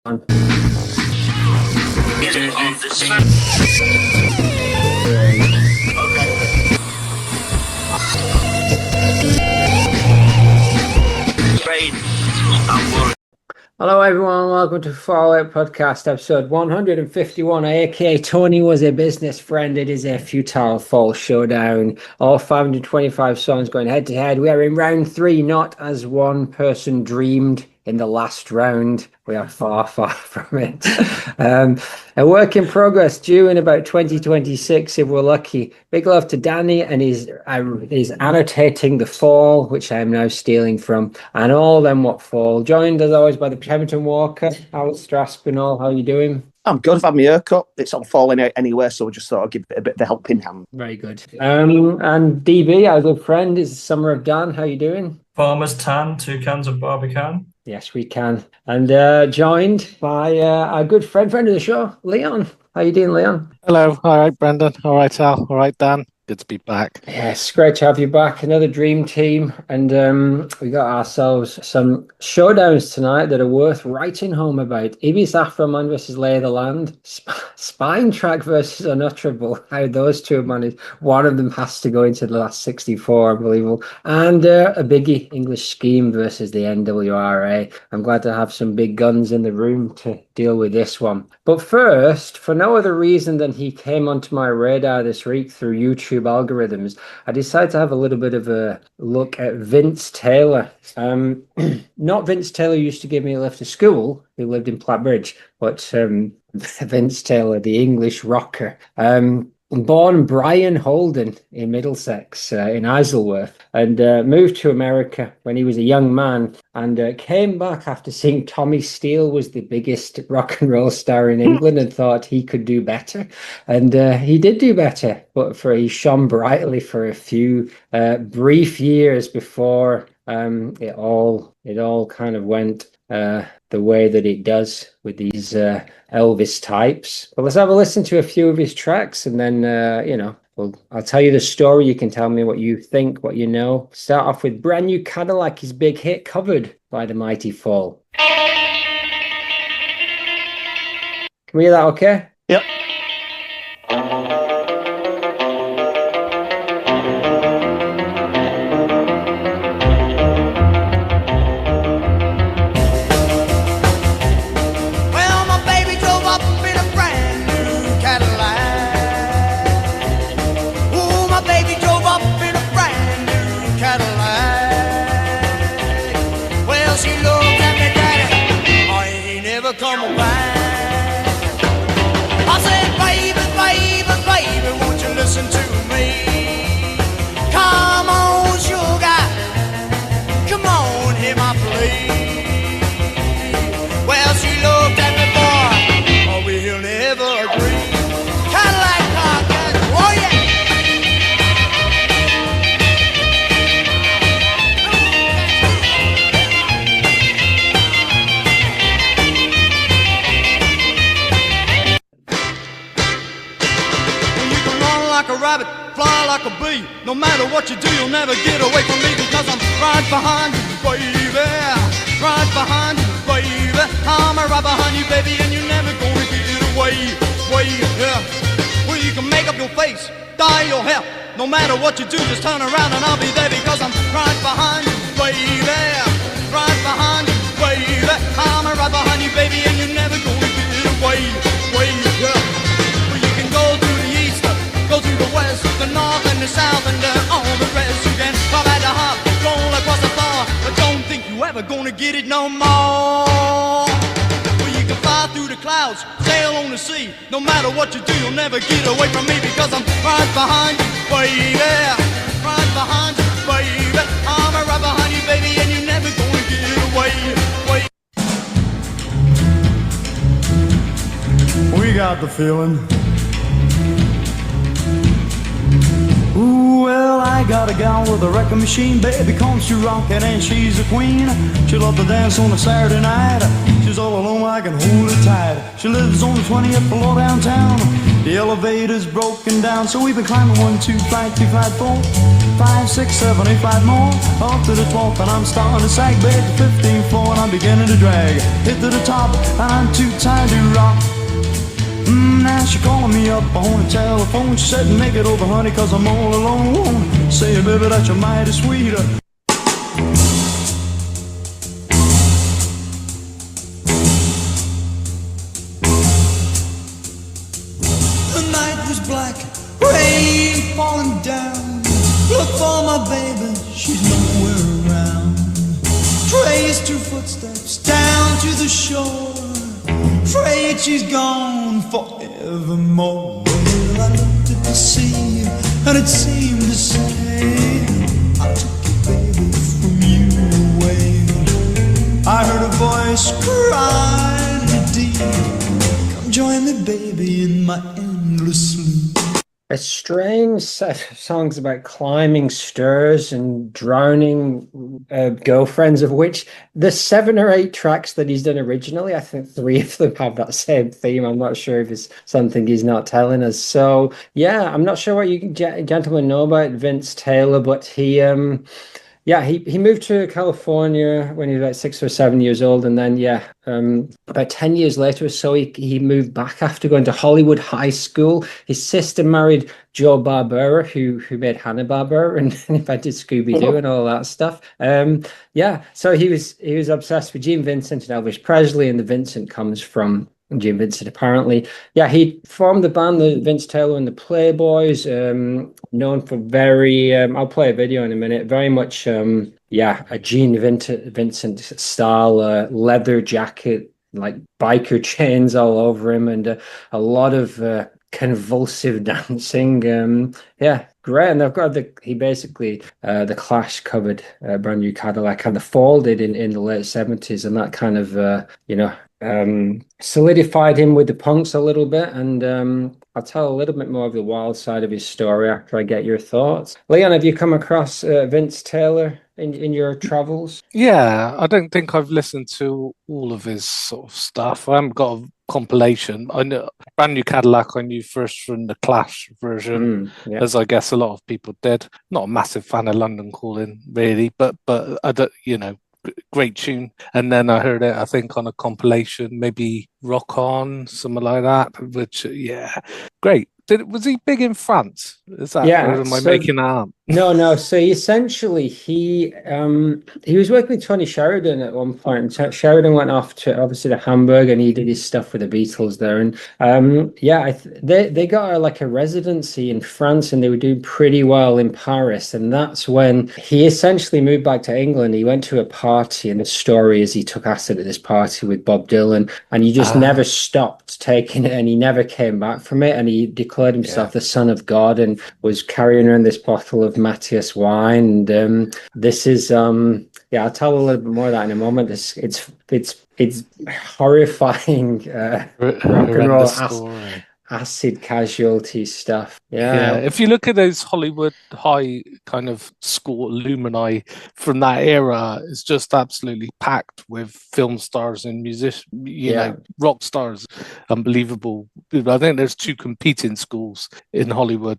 Hello everyone, welcome to F.A.L.L.O.U.T.P.O.D.C.A.S.T podcast episode 151, aka Tony was a business friend. It is a futile fall showdown. All 525 songs going head to head. We are in round 3, not as one person dreamed in the last round. We are far from it. A work in progress due in about 2026 if we're lucky. Big love to Danny, and he's annotating the fall, which I am now stealing from, and all them what fall. Joined as always by the Pemberton Walker, Alex Straspinall. How are you doing? I'm good. I've had my haircut. It's not falling out anywhere, so I just thought I'd give it a bit of a helping hand. Very good. And DB, our good friend, is Summer of Dan. How are you doing? Farmer's Tan, 2 cans of Barbican. Yes, we can. And joined by our good friend of the show, Leon. How you doing, Leon? Hello. All right, Brendan. All right, Al. All right, Dan. Good to be back. Yes, great to have you back. Another dream team. And we got ourselves some showdowns tonight that are worth writing home about. IBIS Afro Man versus Lay of the Land. SPinetrak versus Unutterable. How those two have managed. One of them has to go into the last 64, unbelievable. And a biggie, English Scheme versus the NWRA. I'm glad to have some big guns in the room to deal with this one. But first, for no other reason than he came onto my radar this week through YouTube algorithms, I decided to have a little bit of a look at Vince Taylor. Not Vince Taylor who used to give me a lift to school, who lived in Plattbridge, but Vince Taylor, the English rocker. Born Brian Holden in Middlesex, in Isleworth, and moved to America when he was a young man, and came back after seeing Tommy Steele was the biggest rock and roll star in England, and thought he could do better. And he did do better, but he shone brightly for a few brief years before it all kind of went the way that it does with these Elvis types. But let's have a listen to a few of his tracks, and then I'll tell you the story. You can tell me what you think, what you know. Start off with Brand New Cadillac, his big hit, covered by the mighty Fall. Can we hear that okay? Yep. Come back. I said, baby, won't you listen to me? Come on, sugar, come on, hear my plea. Well, she looked at me, boy, oh, we'll never agree. Cadillac car, oh yeah. Like a rabbit, fly like a bee. No matter what you do, you'll never get away from me, because I'm right behind you, baby. Right behind you, baby. I'm right behind you, baby, and you're never gonna get away. Yeah. Well, you can make up your face, dye your hair. No matter what you do, just turn around and I'll be there, because I'm right behind you, baby. Right behind you, baby. I'm right behind you, baby, and you're never gonna get away. Yeah. Well, you can go to the east, go to the west, the north and the south, and all the rest. You can pop at the hop, roll across the bar, but don't think you ever gonna get it no more. Well, you can fly through the clouds, sail on the sea. No matter what you do, you'll never get away from me, because I'm right behind you, baby. Right behind you, baby. I'm right behind you, baby, and you're never gonna get away. We got the feeling. Ooh, well, I got a gal with a wrecking machine. Baby comes to rockin' and she's a queen. She loved to dance on a Saturday night. She She's all alone, I can hold her tight. She lives on the 20th floor downtown. The elevator's broken down, so we've been climbing 1, 2, flight 2, flight 4, 5, 6, 7, 8, 5 more. Up to the 12th, and I'm starting to sag. Back to 15th floor, and I'm beginning to drag. Hit to the top, and I'm too tired to rock. Now she calling me up on the telephone. She said, make it over, honey, cause I'm all alone. Say, baby, that you're mighty sweet. The night was black, rain falling down. Look for my baby, she's nowhere around. Trace 2 footsteps down to the shore. Afraid she's gone forevermore. Well, I looked at the sea, and it seemed to say, I took you, baby, from you away. I heard a voice crying deep, come join me, baby, in my endless sleep. A strange set of songs about climbing stairs and drowning girlfriends, of which the 7 or 8 tracks that he's done originally, I think 3 of them have that same theme. I'm not sure if it's something he's not telling us. So, yeah, I'm not sure what you gentlemen know about Vince Taylor, but he moved to California when he was about 6 or 7 years old, and then about 10 years later or so, he moved back after going to Hollywood High School. His sister married Joe Barbera, who made Hanna-Barbera and invented Scooby-Doo and all that stuff. So he was obsessed with Gene Vincent and Elvis Presley, and the Vincent comes from Gene Vincent, apparently. Yeah, he formed the band, the Vince Taylor and the Playboys, known for very, I'll play a video in a minute, very much, a Gene Vincent style, leather jacket, like biker chains all over him, and a lot of convulsive dancing. Great. And they've got the Clash covered Brand New Cadillac, and the Fall did in the late 70s, and that kind of, solidified him with the punks a little bit. And I'll tell a little bit more of the wild side of his story after I get your thoughts. Leon, have you come across Vince Taylor in your travels? Yeah, I don't think I've listened to all of his sort of stuff. I haven't got a compilation. I know Brand New Cadillac I knew first from the Clash version, as I guess a lot of people did. Not a massive fan of London Calling, really, but I don't, great tune. And then I heard it, I think, on a compilation, maybe Rock On, something like that, which, great. Was he big in France? Is that, or am I making that up? No. So essentially, he was working with Tony Sheridan at one point. Sheridan went off to obviously to Hamburg, and he did his stuff with the Beatles there. And they got a residency in France, and they were doing pretty well in Paris. And that's when he essentially moved back to England. He went to a party, and the story is he took acid at this party with Bob Dylan, and he just never stopped taking it, and he never came back from it. And he declared himself the son of God, and was carrying around this bottle of Matthias wine. And this is I'll tell a little bit more of that in a moment. It's horrifying rock and roll acid casualty stuff. If you look at those Hollywood high kind of school alumni from that era, it's just absolutely packed with film stars and musicians, rock stars. Unbelievable. I think there's 2 competing schools in Hollywood,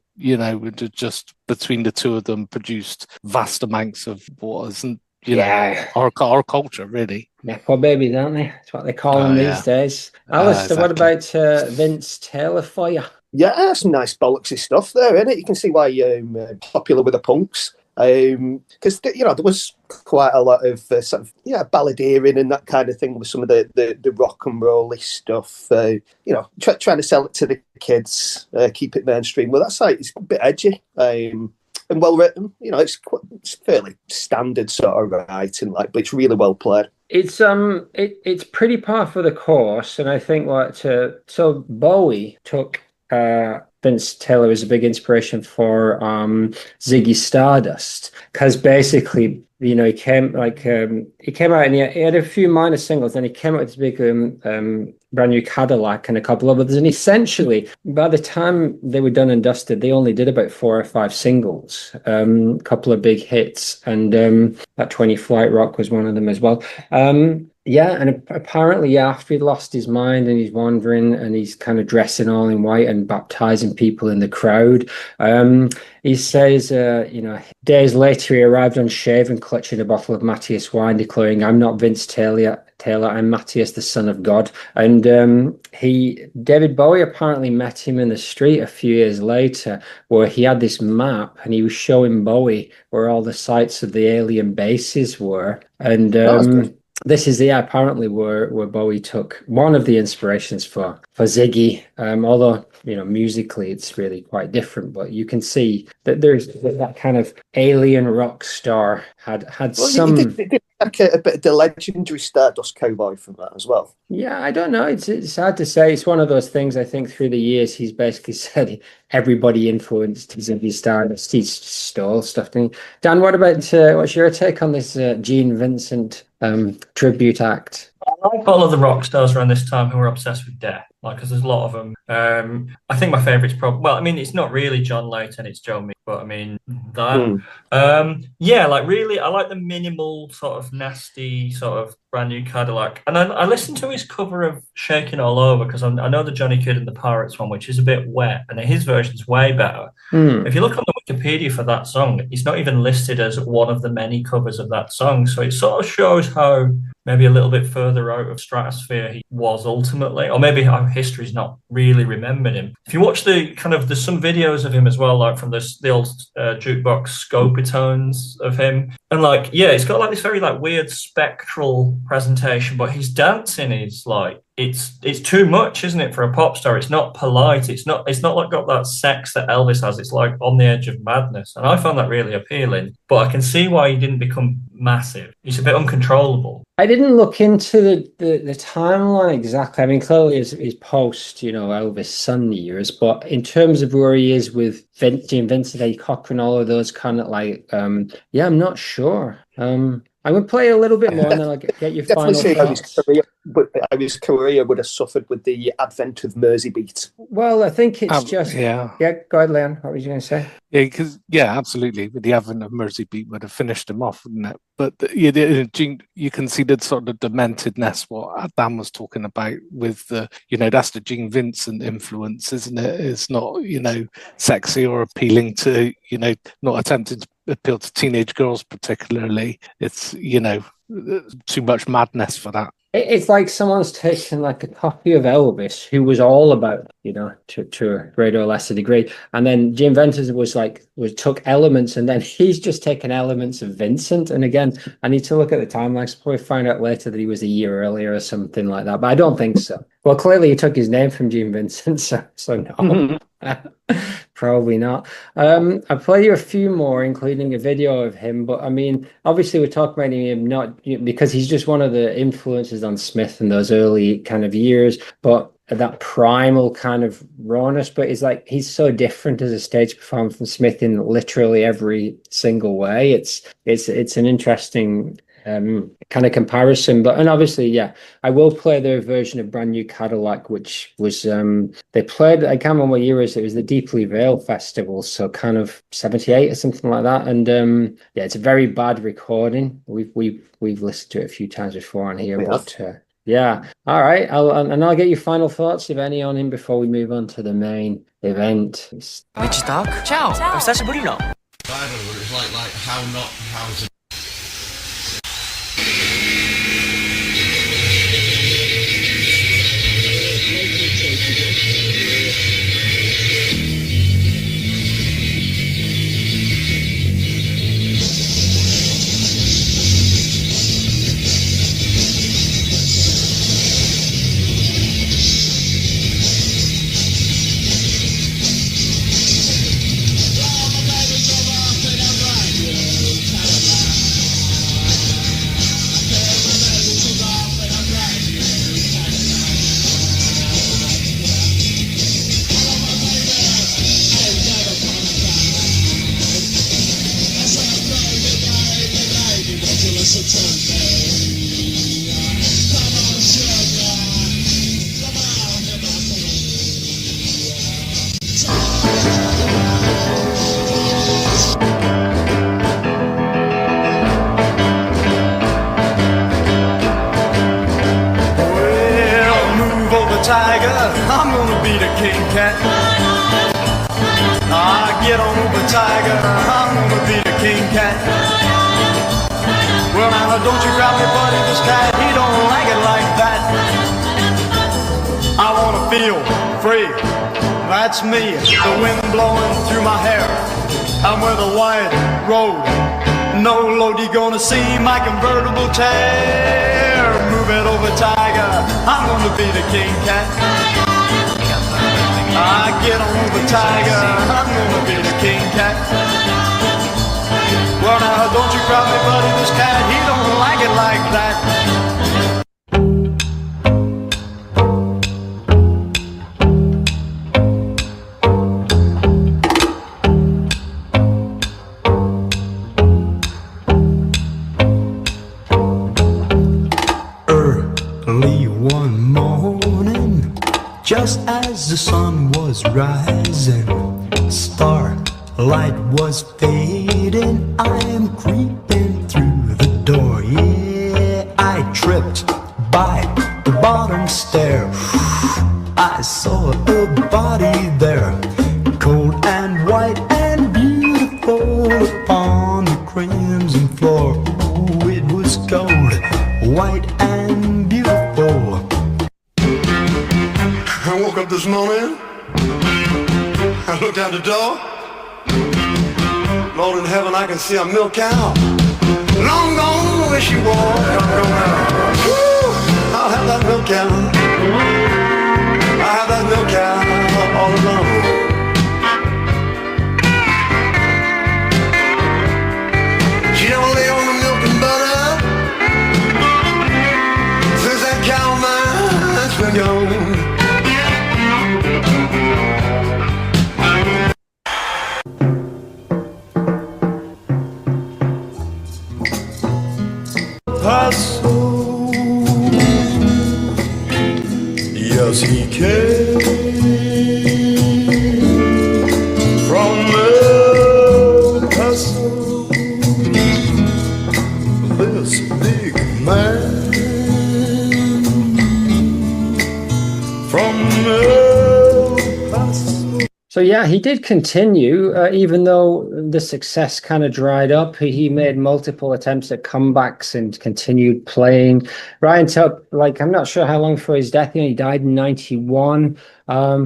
just between the 2 of them produced vast amounts of what isn't our culture, really. Nepo babies, aren't they? That's what they call them these days. Alistair, what about Vince Taylor for you? Yeah, some nice bollocksy stuff there, isn't it? You can see why you're popular with the punks. Because there was quite a lot of sort of balladeering and that kind of thing with some of the rock and rolly stuff. Trying to sell it to the kids, keep it mainstream. Well, that site is a bit edgy. And well written, it's fairly standard sort of writing, but it's really well played. It's pretty par for the course, and I think so Bowie took Vince Taylor as a big inspiration for Ziggy Stardust, because basically he came out and he had a few minor singles, and he came out with this big Brand New Cadillac and a couple of others, and essentially by the time they were done and dusted, they only did about 4 or 5 singles, a couple of big hits, and that 20 Flight Rock was one of them as well. Yeah, and apparently after he lost his mind and he's wandering and he's kind of dressing all in white and baptizing people in the crowd, he says, days later he arrived unshaven, clutching a bottle of Matthias wine, declaring, "I'm not Vince Taylor, I'm Matthias, the son of God." And David Bowie apparently met him in the street a few years later, where he had this map and he was showing Bowie where all the sites of the alien bases were. And this is apparently where Bowie took one of the inspirations for Ziggy. Although musically it's really quite different, but you can see that there's that kind of alien rock star had some. He did like a bit of the legendary Stardust Cowboy from that as well. Yeah, I don't know. It's hard to say. It's one of those things. I think through the years he's basically said everybody influenced Ziggy Stardust. He stole stuff. Dan, what about what's your take on this Gene Vincent tribute act? I like all of the rock stars around this time who were obsessed with death, because there's a lot of them. I think my favourite's probably, well, I mean, it's not really John Layton, it's Joe Meek, but I mean, that. Yeah, like really, I like the minimal sort of nasty sort of Brand New Cadillac. And I listened to his cover of Shaking All Over, because I know the Johnny Kidd and the Pirates one, which is a bit wet, and his version's way better. If you look on the Wikipedia for that song, it's not even listed as one of the many covers of that song. So it sort of shows how maybe a little bit further out of stratosphere he was ultimately, or maybe how history's not really remembered him. If you watch there's some videos of him as well, like from the old jukebox Scopitones of him, and like, yeah, it's got like this very like weird spectral presentation, but his dancing is like, it's too much, isn't it, for a pop star? It's not polite. It's not like got that sex that Elvis has. It's like on the edge of madness, and I found that really appealing. But I can see why he didn't become massive. He's a bit uncontrollable. I didn't look into the timeline exactly. I mean, clearly his post, Elvis Sun years, but in terms of where he is with Gene Vincent, Eddie Cochran, all of those kind of like, I'm not sure. I'm going to play a little bit more and then I'll get your final thoughts. His career would have suffered with the advent of Mersey Beat. Well, I think it's just... Yeah. Yeah, go ahead, Leon. What were you going to say? Yeah, because, absolutely. With the advent of Mersey Beat would have finished him off, wouldn't it? But you can see the sort of dementedness what Dan was talking about with the, that's the Gene Vincent influence, isn't it? It's not, sexy or appealing to, not attempting to appeal to teenage girls particularly. It's, too much madness for that. It's like someone's taken like a copy of Elvis, who was all about, to a greater or lesser degree, and then Gene Vincent took elements, and then he's just taken elements of Vincent. And again, I need to look at the timeline. I'll probably find out later that he was a year earlier or something like that, but I don't think so. Well, clearly he took his name from Gene Vincent, so no. Probably not. I'll play you a few more, including a video of him. But I mean, obviously, we're talking about him not because he's just one of the influences on Smith in those early kind of years, but that primal kind of rawness. But it's like he's so different as a stage performer from Smith in literally every single way. It's an interesting kind of comparison, and obviously, I will play their version of Brand New Cadillac, which was they played, I can't remember what year it was the Deeply Veiled Festival, so kind of 78 or something like that. And it's a very bad recording. We've listened to it a few times before on here, but all right, I'll get your final thoughts, if any, on him before we move on to the main event. Wichita? Ciao. Hisashi-buri no. It's like how to tiger, I'm gonna be the king cat. Get over tiger, I'm gonna be the king cat. Well now don't you grab me buddy, this cat, he don't like it like that. I wanna feel free, that's me, the wind blowing through my hair. I'm with a wide road, no load, you gonna see my convertible tear. Move it over tiger, I'm gonna be the king cat. Get over tiger, I'm gonna be the king cat. Well now don't you grab me buddy, this cat, he don't like it like that. Early one morning, just as the sun was rising, starlight was fading, I am creeping through the door, yeah, I tripped by the bottom stair, I saw a body there, cold and white and beautiful, upon the crimson floor, ooh, it was gold, white and beautiful. I woke up this morning, I looked out the door, Lord in heaven, I can see a milk cow, long gone where she was, I'll have that milk cow, I'll have that milk cow all alone. She don't lay on the milk and butter, since that cow of mine's been gone. Yes, he came from El Paso, this big man from El Paso. So yeah, he did continue, even though the success kind of dried up. He made multiple attempts at comebacks and continued playing right until, like, I'm not sure how long before his death. He died in 91. A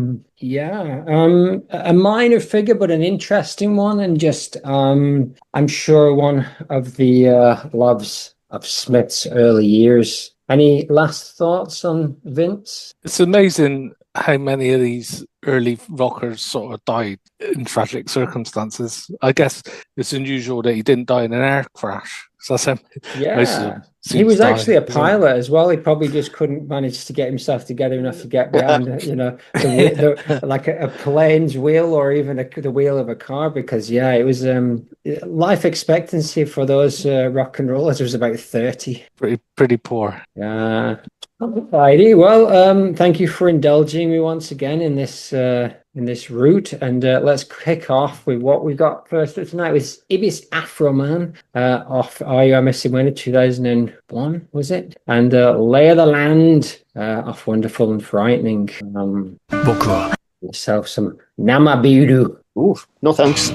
minor figure, but an interesting one, and just I'm sure one of the loves of Smith's early years. Any last thoughts on Vince? It's amazing how many of these early rockers sort of died in tragic circumstances. I guess it's unusual that he didn't die in an air crash. So most of them he was actually a pilot as well. He probably just couldn't manage to get himself together enough to get behind, like a plane's wheel or even the wheel of a car, because it was life expectancy for those rock and rollers was about 30. Pretty poor. Yeah. Alrighty. Well, thank you for indulging me once again in this route, and let's kick off with what we got first tonight with IBIS Afro Man off Are You a Missing Winner 2001, was it? And Lay of the Land off Wonderful and Frightening. Yourself some Namabiru. Ooh, no thanks.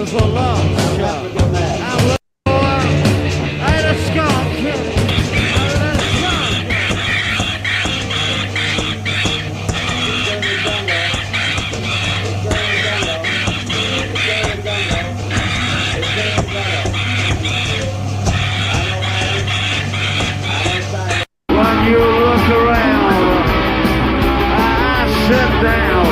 For lunch, I had a skunk. When you look around, I sit down.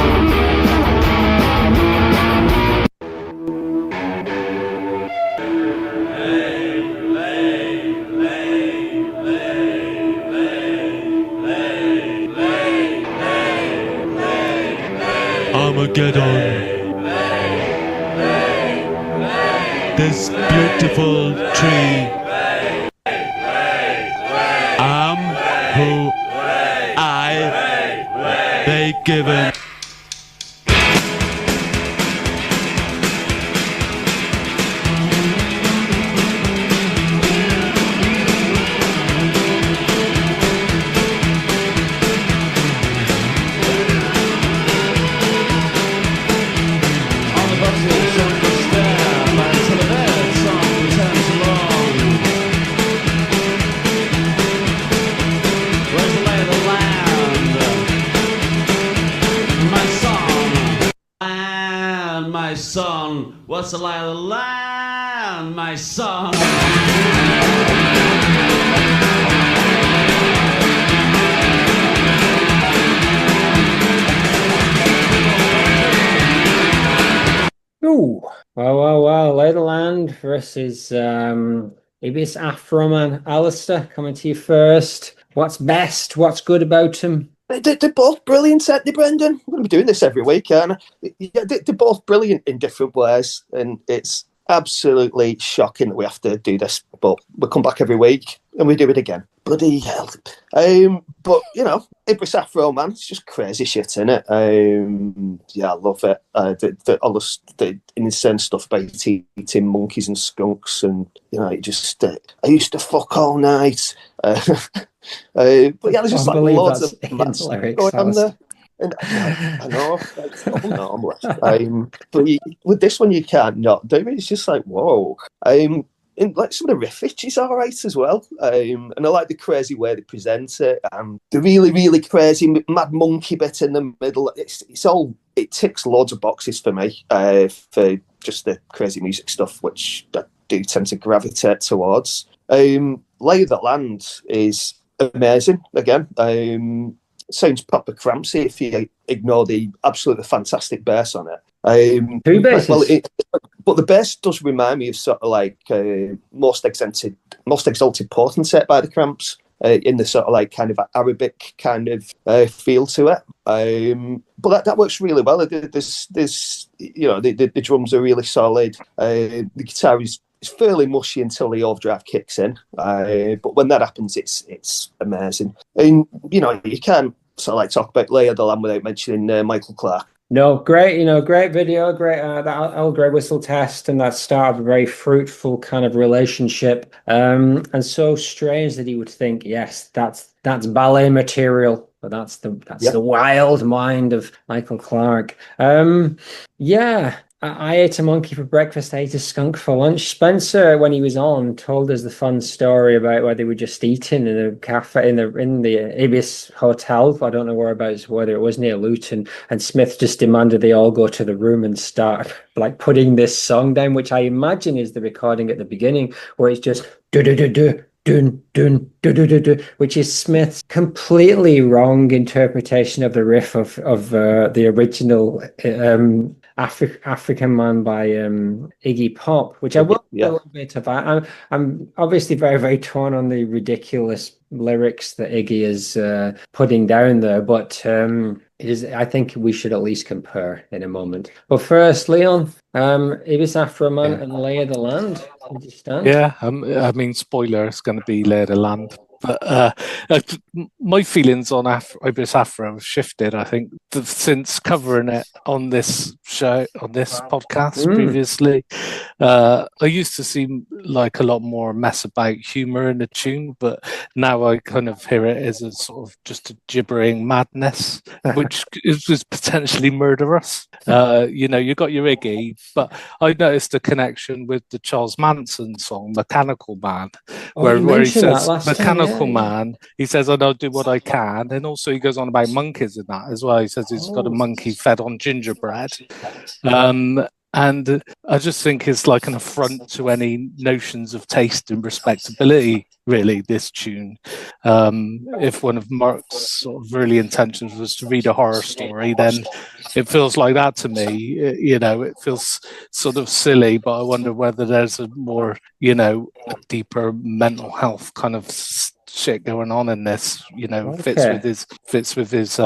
get on this beautiful tree. I'm who they given. What's the lie of the land, my son? Ooh, well, Lay of the Land versus IBIS Afro man. Alistair, coming to you first. What's best? What's good about him? They're both brilliant, aren't they, Brendan? I'm going to be doing this every week, aren't I? Yeah, they're both brilliant in different ways, and it's absolutely shocking that we have to do this, but we come back every week and we do it again. Bloody hell. But, you know, IBIS Afro, man, it's just crazy shit, innit? Yeah, I love it. The insane stuff about eating monkeys and skunks, and, you know, it just, I used to fuck all night. But yeah, there's just like loads of mad stuff going on there. And I know, it's not normal. But with this one, you can't not do it. It's just like, whoa. And like some of the riffage is all right as well. And I like the crazy way they present it. The really, really crazy mad monkey bit in the middle. It ticks loads of boxes for me, for just the crazy music stuff, which I do tend to gravitate towards. Lay of the Land is amazing again. Sounds proper crampsy if you ignore the absolutely fantastic bass on it. Two basses. But the bass does remind me of sort of like Most Exalted Potentate by the Cramps, in the sort of like kind of Arabic kind of feel to it. But that works really well. There's you know, the drums are really solid. The guitar is fairly mushy until the overdrive kicks in, but when that happens, it's amazing. And you know, you can't sort of like talk about Lay of the Land without mentioning Michael Clark. No, great, great video, great that Earl Grey whistle test, and that started a very fruitful kind of relationship. And so strange that he would think, yes, that's ballet material, but that's the wild mind of Michael Clark. Yeah. I ate a monkey for breakfast, I ate a skunk for lunch. Spencer, when he was on, told us the fun story about where they were just eating in a cafe in the IBIS hotel. I don't know whereabouts, whether it was near Luton, and Smith just demanded they all go to the room and start like putting this song down, which I imagine is the recording at the beginning, where it's just do-do-do-do. Dun, dun, du, du, du, du, which is Smith's completely wrong interpretation of the riff of the original African Man by Iggy Pop, which I will a little bit about. I'm obviously very, very torn on the ridiculous lyrics that Iggy is putting down there, but I think we should at least compare in a moment. But first, Leon, IBIS Afro Man and Lay of the Land. Yeah, I mean, spoiler, it's going to be Lay of the Land. But my feelings on IBIS Afro have shifted, I think, since covering it on this show, on this podcast previously. I used to seem like a lot more mess about humour in the tune, but now I kind of hear it as a sort of just a gibbering madness, which is potentially murderous. You know, you got your Iggy, but I noticed a connection with the Charles Manson song, Mechanical Man, where he says, Mechanical Man, he says, I'll do what I can. And also he goes on about monkeys in that as well. He says he's got a monkey fed on gingerbread. And I just think it's like an affront to any notions of taste and respectability, really, this tune. If one of Mark's sort of early intentions was to read a horror story, then it feels like that to me. You know, it feels sort of silly, but I wonder whether there's a more, you know, a deeper mental health kind of shit going on in this. Fits with his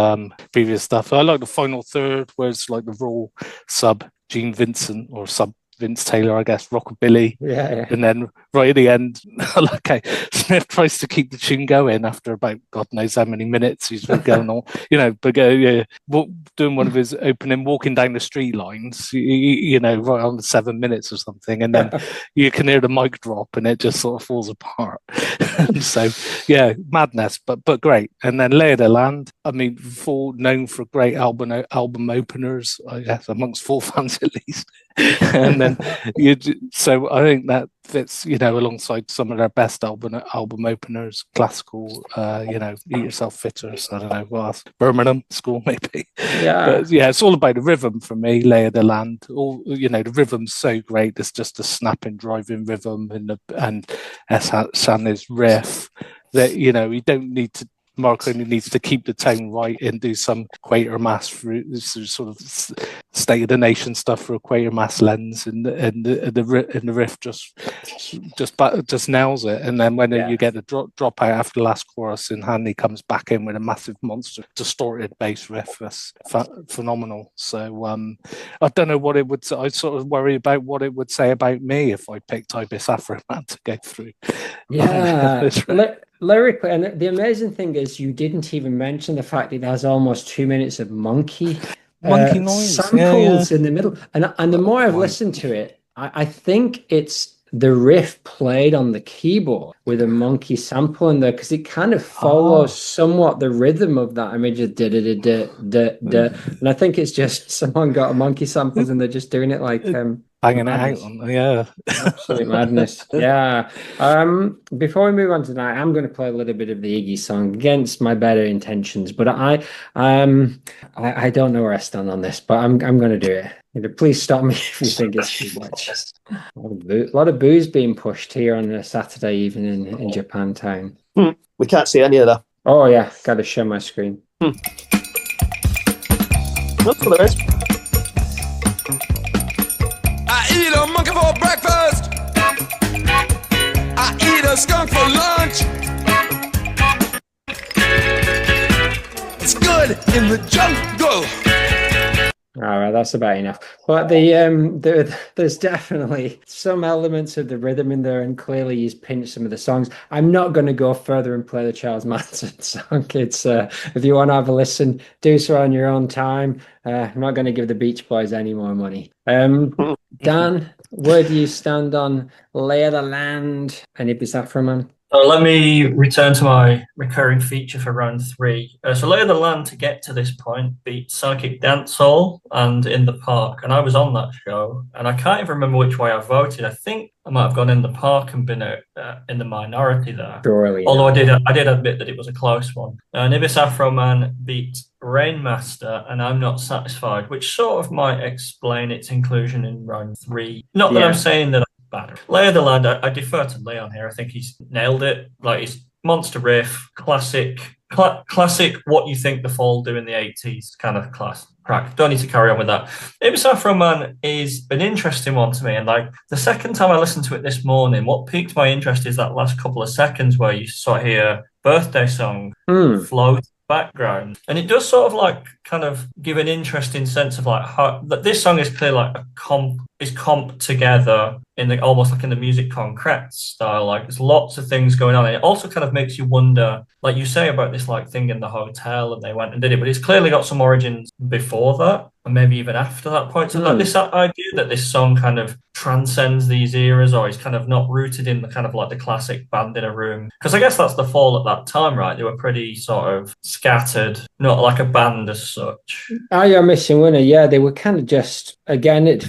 previous stuff. I like the final third, where it's like the raw sub Gene Vincent or sub Vince Taylor, I guess, rockabilly. Yeah. And then right at the end, okay, Smith tries to keep the tune going after about God knows how many minutes he's been going on, doing one of his opening walking down the street lines, right on the 7 minutes or something. And then you can hear the mic drop and it just sort of falls apart. So, yeah, madness, but great. And then Lay of the Land, I mean, known for great album openers, I guess, amongst Fall fans at least. And then so I think that fits, alongside some of their best album openers, classical, Eat Yourself Fitters, I don't know what else, Birmingham School maybe. Yeah. But yeah, it's all about the rhythm for me. Lay of the Land, the rhythm's so great. It's just a snapping, driving rhythm, and San's riff that you don't need to. Mark only needs to keep the tone right and do some Quatermass sort of state of the nation stuff for a Quatermass lens, and the riff just nails it. And then when you get the drop out after the last chorus, and Hanley comes back in with a massive monster distorted bass riff, that's phenomenal. So I don't know what it would. I sort of worry about what it would say about me if I picked IBIS Afro Man to go through. Yeah. Lyrically, and the amazing thing is you didn't even mention the fact it has almost 2 minutes of monkey noise samples in the middle, and the more I've listened to it, I think it's the riff played on the keyboard with a monkey sample in there, because it kind of follows somewhat the rhythm of that image of da da da da da, and I think it's just someone got a monkey samples and they're just doing it like hanging out on, absolute madness. Yeah. Before we move on tonight, I'm going to play a little bit of the Iggy song against my better intentions, but I don't know where I stand on this, but I'm going to do it. Please stop me if you think it's too much. A lot of booze being pushed here on a Saturday evening in Japan town. We can't see any of that. Oh yeah, got to share my screen. Look for the rest. I eat a monkey for breakfast. I eat a skunk for lunch. It's good in the jungle. All right, that's about enough. But there's definitely some elements of the rhythm in there, and clearly he's pinched some of the songs. I'm not going to go further and play the Charles Manson song. It's if you want to have a listen, do so on your own time. I'm not going to give the Beach Boys any more money. Dan, where do you stand on Lay of the Land and IBIS Afro Man? Let me return to my recurring feature for round 3. So Lay of the Land, to get to this point, beat Psychic Dancehall and In the Park. And I was on that show, and I can't even remember which way I voted. I think I might have gone In the Park and been in the minority there. Surely. Although I did admit that it was a close one. And IBIS Afro Man beat Rainmaster and I'm Not Satisfied, which sort of might explain its inclusion in round 3. Not that I'm saying that bad. Lay of the Land, I defer to Leon here. I think he's nailed it. Like, he's monster riff, classic what you think the Fall do in the 80s kind of class crack. Don't need to carry on with that. IBIS Afro Man is an interesting one to me, and like the second time I listened to it this morning, what piqued my interest is that last couple of seconds where you sort of hear Birthday Song float background, and it does sort of like kind of give an interesting sense of like how that this song is clearly like comped together in the almost like in the music concrete style. Like there's lots of things going on, and it also kind of makes you wonder, like you say about this like thing in the hotel and they went and did it, but it's clearly got some origins before that and maybe even after that point. So like this idea that this song kind of transcends these eras, or is kind of not rooted in the kind of like the classic band in a room, because I guess that's the Fall at that time, right? They were pretty sort of scattered, not like a band as such. Oh, you're missing winner. Yeah, they were kind of just, again, it's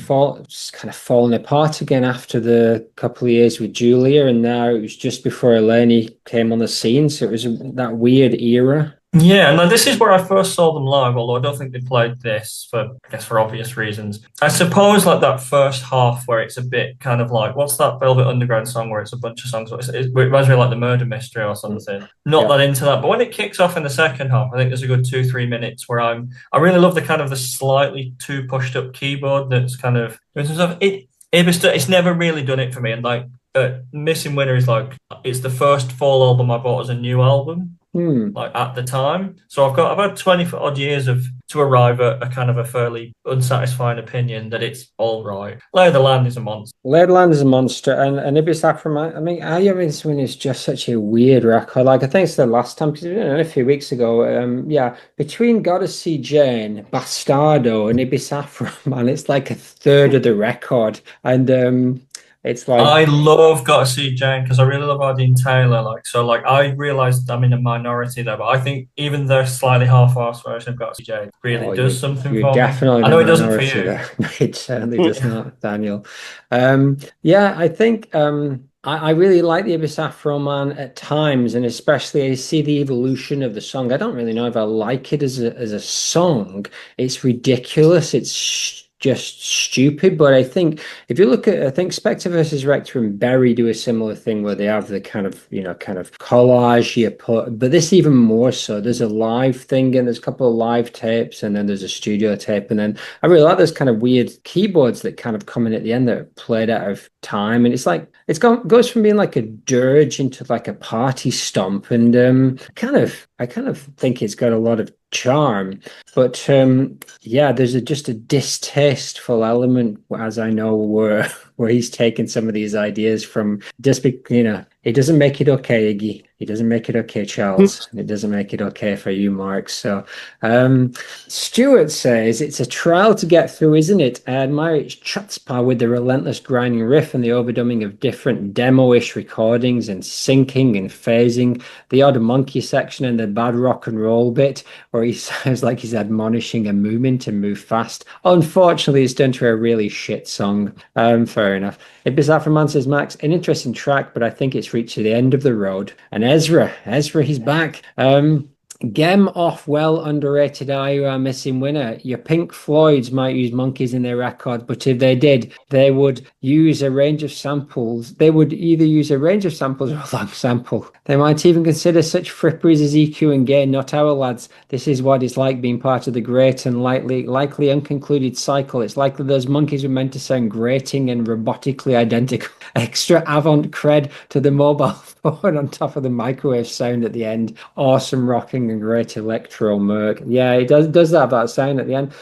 kind of falling apart again after the couple of years with Julia, and now it was just before Eleni came on the scene, so it was that weird era. Yeah, no, this is where I first saw them live, although I don't think they played this for obvious reasons. I suppose like that first half where it's a bit kind of like, what's that Velvet Underground song where it's a bunch of songs? It reminds me of like the Murder Mystery or something. Not that into that, but when it kicks off in the second half, I think there's a good 2-3 minutes where I really love the kind of the slightly too pushed up keyboard that's kind of, it's never really done it for me, and like Missing Winner is like, it's the first full album I bought as a new album. Like at the time. So I've had 20 odd years to arrive at a kind of a fairly unsatisfying opinion that it's all right. Lay of the Land is a monster. Lay of the Land is a monster, and Ibis Afro, I mean, I mean, this one is just such a weird record. Like, I think it's the last time, because a few weeks ago, between Gotta See Jane, Bastardo, and Ibis Afro, man, it's like a third of the record. And it's like, I love Gotta See Jane because I really love Ardeen Taylor. I realized I'm in a minority there, but I think even the slightly half-assed version of Gotta See Jane really does something you're for me. definitely I know the it doesn't for minority you. there. It certainly does not, Daniel. I think I really like the Ibis Afro Man at times, and especially I see the evolution of the song. I don't really know if I like it as a song. It's ridiculous. It's just stupid. But I think if you look at, I think Spectre versus Rector and Berry do a similar thing where they have the kind of collage you put, but this even more so. There's a live thing and there's a couple of live tapes, and then there's a studio tape, and then I really like those kind of weird keyboards that kind of come in at the end that are played out of time, and it's like goes from being like a dirge into like a party stomp, and I kind of think it's got a lot of charm, but there's just a distasteful element, as I know, where he's taken some of these ideas from just it doesn't make it okay, Iggy. It doesn't make it okay, Charles. And it doesn't make it okay for you, Mark. So Stuart says, it's a trial to get through, isn't it? I admire its chutzpah with the relentless grinding riff and the overdubbing of different demo-ish recordings and syncing and phasing, the odd monkey section and the bad rock and roll bit, where he sounds like he's admonishing a movement to move fast. Unfortunately, it's done to a really shit song. Fair enough. Ibis Afro Man says, Max, an interesting track, but I think it's reached the end of the road. And Ezra, he's back. Gem off well underrated IUR Missing Winner. Your Pink Floyds might use monkeys in their record, but if they did, they would use a range of samples. They would either use a range of samples or a long sample. They might even consider such fripperies as EQ and gain, not our lads. This is what it's like being part of the great and likely unconcluded cycle. It's likely those monkeys were meant to sound grating and robotically identical. Extra avant cred to the mobile phone on top of the microwave sound at the end. Awesome rocking and great electro murk. Yeah, it does have that sound at the end.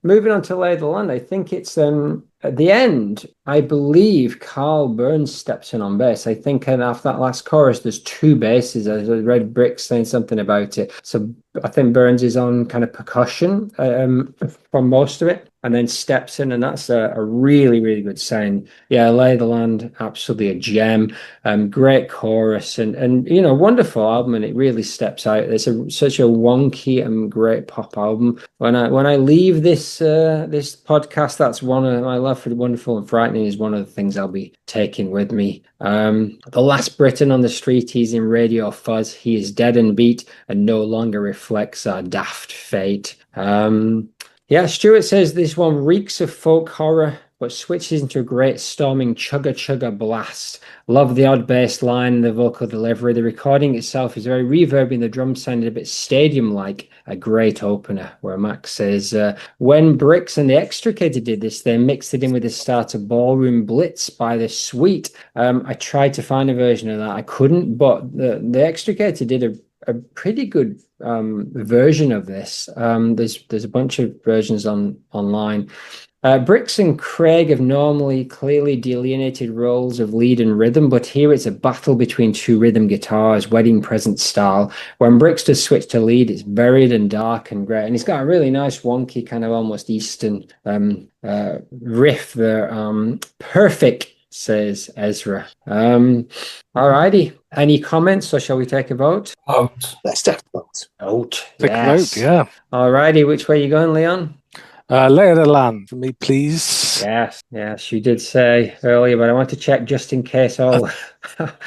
Moving on to Lay of the Land, I think it's at the end, I believe Carl Burns steps in on bass. I think after that last chorus, there's two basses. I read Brick saying something about it. So I think Burns is on kind of percussion for most of it, and then steps in, and that's a really, really good sound. Yeah, Lay of the Land, absolutely a gem. Great chorus and wonderful album, and it really steps out. It's such a wonky and great pop album. When I leave this podcast, that's one of my love for the Wonderful and Frightening is one of the things I'll be taking with me. The last Briton on the street, he's in Radio Fuzz. He is dead and beat and no longer reflects our daft fate. Stuart says this one reeks of folk horror, but switches into a great storming chugga blast. Love the odd bass line, the vocal delivery. The recording itself is very reverby, the drums sounded a bit stadium-like. A great opener, where Max says, when Bricks and the Extricated did this, they mixed it in with the start of Ballroom Blitz by The Sweet. I tried to find a version of that. I couldn't, but the Extricated did a pretty good version of this. There's a bunch of versions online. Bricks and Craig have normally clearly delineated roles of lead and rhythm, but here it's a battle between two rhythm guitars, wedding present style. When Bricks does switch to lead, it's buried and dark and great, and he's got a really nice wonky kind of almost Eastern riff there. Perfect, says Ezra. Alrighty. Any comments, or shall we take a vote? Vote. Let's take a vote. Vote. Take a vote, yeah. Alrighty, which way are you going, Leon? Lay of the Land for me, please. Yes, you did say earlier, but I want to check just in case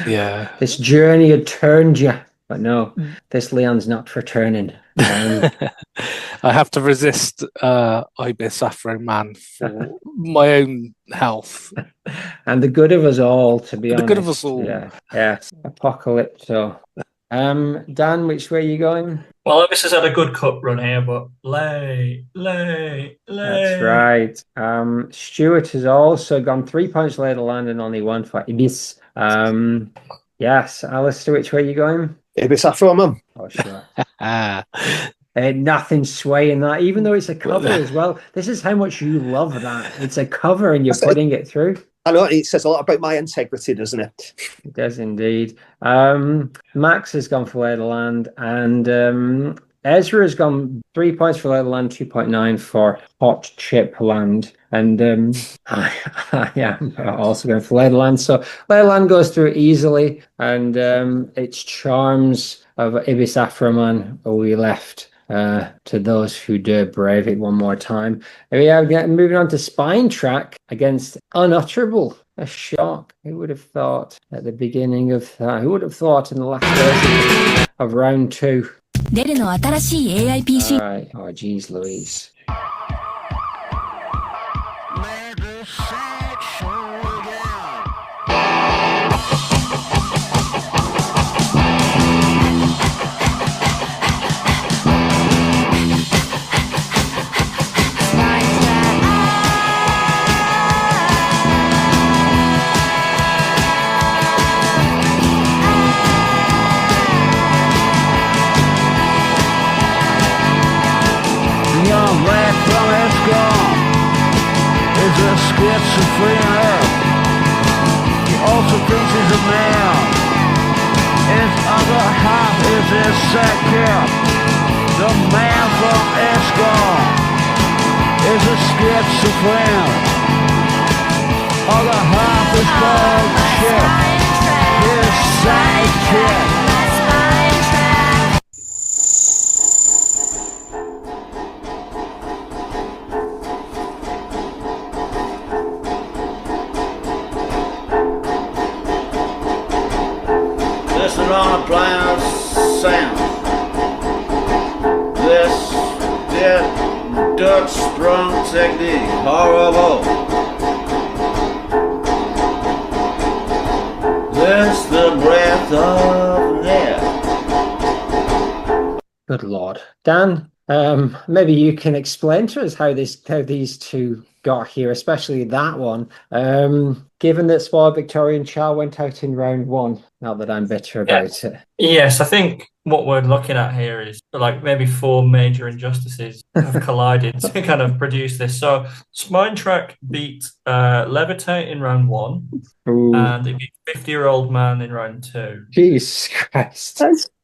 yeah. This journey had turned you. But no, this Leon's not for turning. I have to resist IBIS Afro Man for my own health. And the good of us all, to be honest. The good of us all. Yeah. Apocalypse. So Dan, which way are you going? Well, IBIS has had a good cup run here, but lay. That's right. Stuart has also gone 3 points later land and only one for IBIS. Yes, Alistair, which way are you going? IBIS Afro, man. Oh, sure. Nothing swaying that, even though it's a cover as well. This is how much you love that. It's a cover and you're putting it through. I know, it says a lot about my integrity, doesn't it? It does indeed. Max has gone for Land, and Ezra has gone 3 points for Land, 2.9 for Hot Chip Land. And I am also going for Land. So Land goes through easily, and its charms of Ibis Afroman will be left to those who dare brave it one more time. Moving on to Spinetrak against Unutterable. A shock. Who would have thought at the beginning of who would have thought in the last version of round 2? All right. Oh, geez, Louise. Young lad from F.A.L.L.O.U.T.P.O.D.C.A.S.T is a schizophrenic. He also thinks he's a man. His other half is his sidekick. The man from F.A.L.L.O.U.T.P.O.D.C.A.S.T is a schizophrenic. Other half is called Chip, his sidekick. Listen on a planet sound. This dead Dutch sprung technique, horrible. This the breath of death. Good Lord. Dan, maybe you can explain to us how these two got here, especially that one. Given that Spoiled Victorian Child went out in round 1, not that I'm bitter about it. Yes, I think what we're looking at here is like maybe 4 major injustices have collided to kind of produce this. So Spinetrak beat Levitate in round 1. Ooh. And it beat 50-Year-Old Man in round 2. Jesus Christ.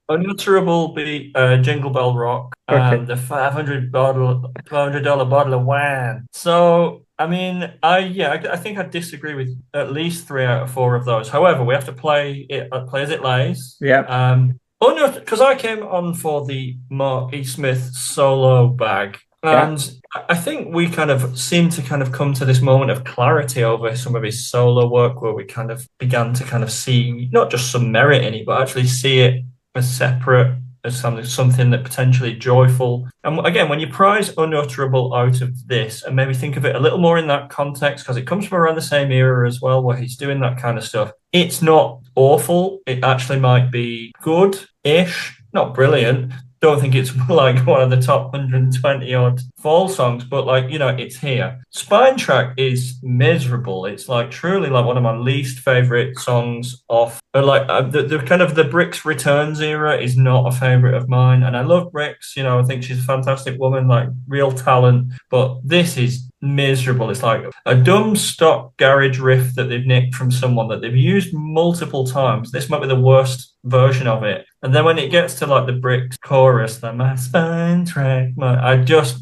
Unutterable beat Jingle Bell Rock and the $500 bottle of wine. So I mean, I think I disagree with at least 3 out of 4 of those. However, we have to play as it lays. Yeah. Because I came on for the Mark E. Smith solo bag. And I think we kind of seem to kind of come to this moment of clarity over some of his solo work where we kind of began to kind of see not just some merit in it, but actually see it as separate, as something that potentially joyful. And again, when you prize Unutterable out of this and maybe think of it a little more in that context, because it comes from around the same era as well, where he's doing that kind of stuff, it's not awful. It actually might be good-ish, not brilliant. Don't think it's like one of the top 120 odd fall songs, but like, you know, it's here. Spinetrak is miserable. It's like truly like one of my least favorite songs off. But like the kind of the Brix Returns era is not a favorite of mine. And I love Brix, you know, I think she's a fantastic woman, like real talent, but this is miserable. It's like a dumb stock garage riff that they've nicked from someone that they've used multiple times. This might be the worst version of it. And then when it gets to like the Brix chorus, then my Spinetrak,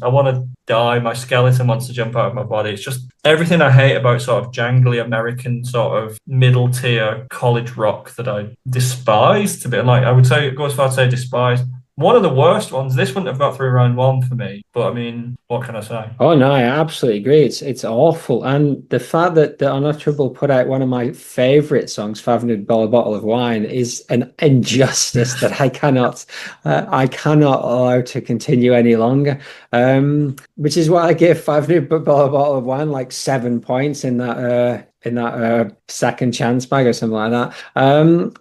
I want to die. My skeleton wants to jump out of my body. It's just everything I hate about sort of jangly American sort of middle tier college rock that I despise. To be like, I would say it goes as far to say despise. One of the worst ones. This wouldn't have got through round 1 for me. But I mean, what can I say? Oh no, I absolutely agree. It's awful. And the fact that the Unutterable put out one of my favorite songs, $500 Bottle of Wine, is an injustice that I cannot allow to continue any longer. Which is why I give $500 Bottle of Wine like 7 points in that in that second chance bag or something like that.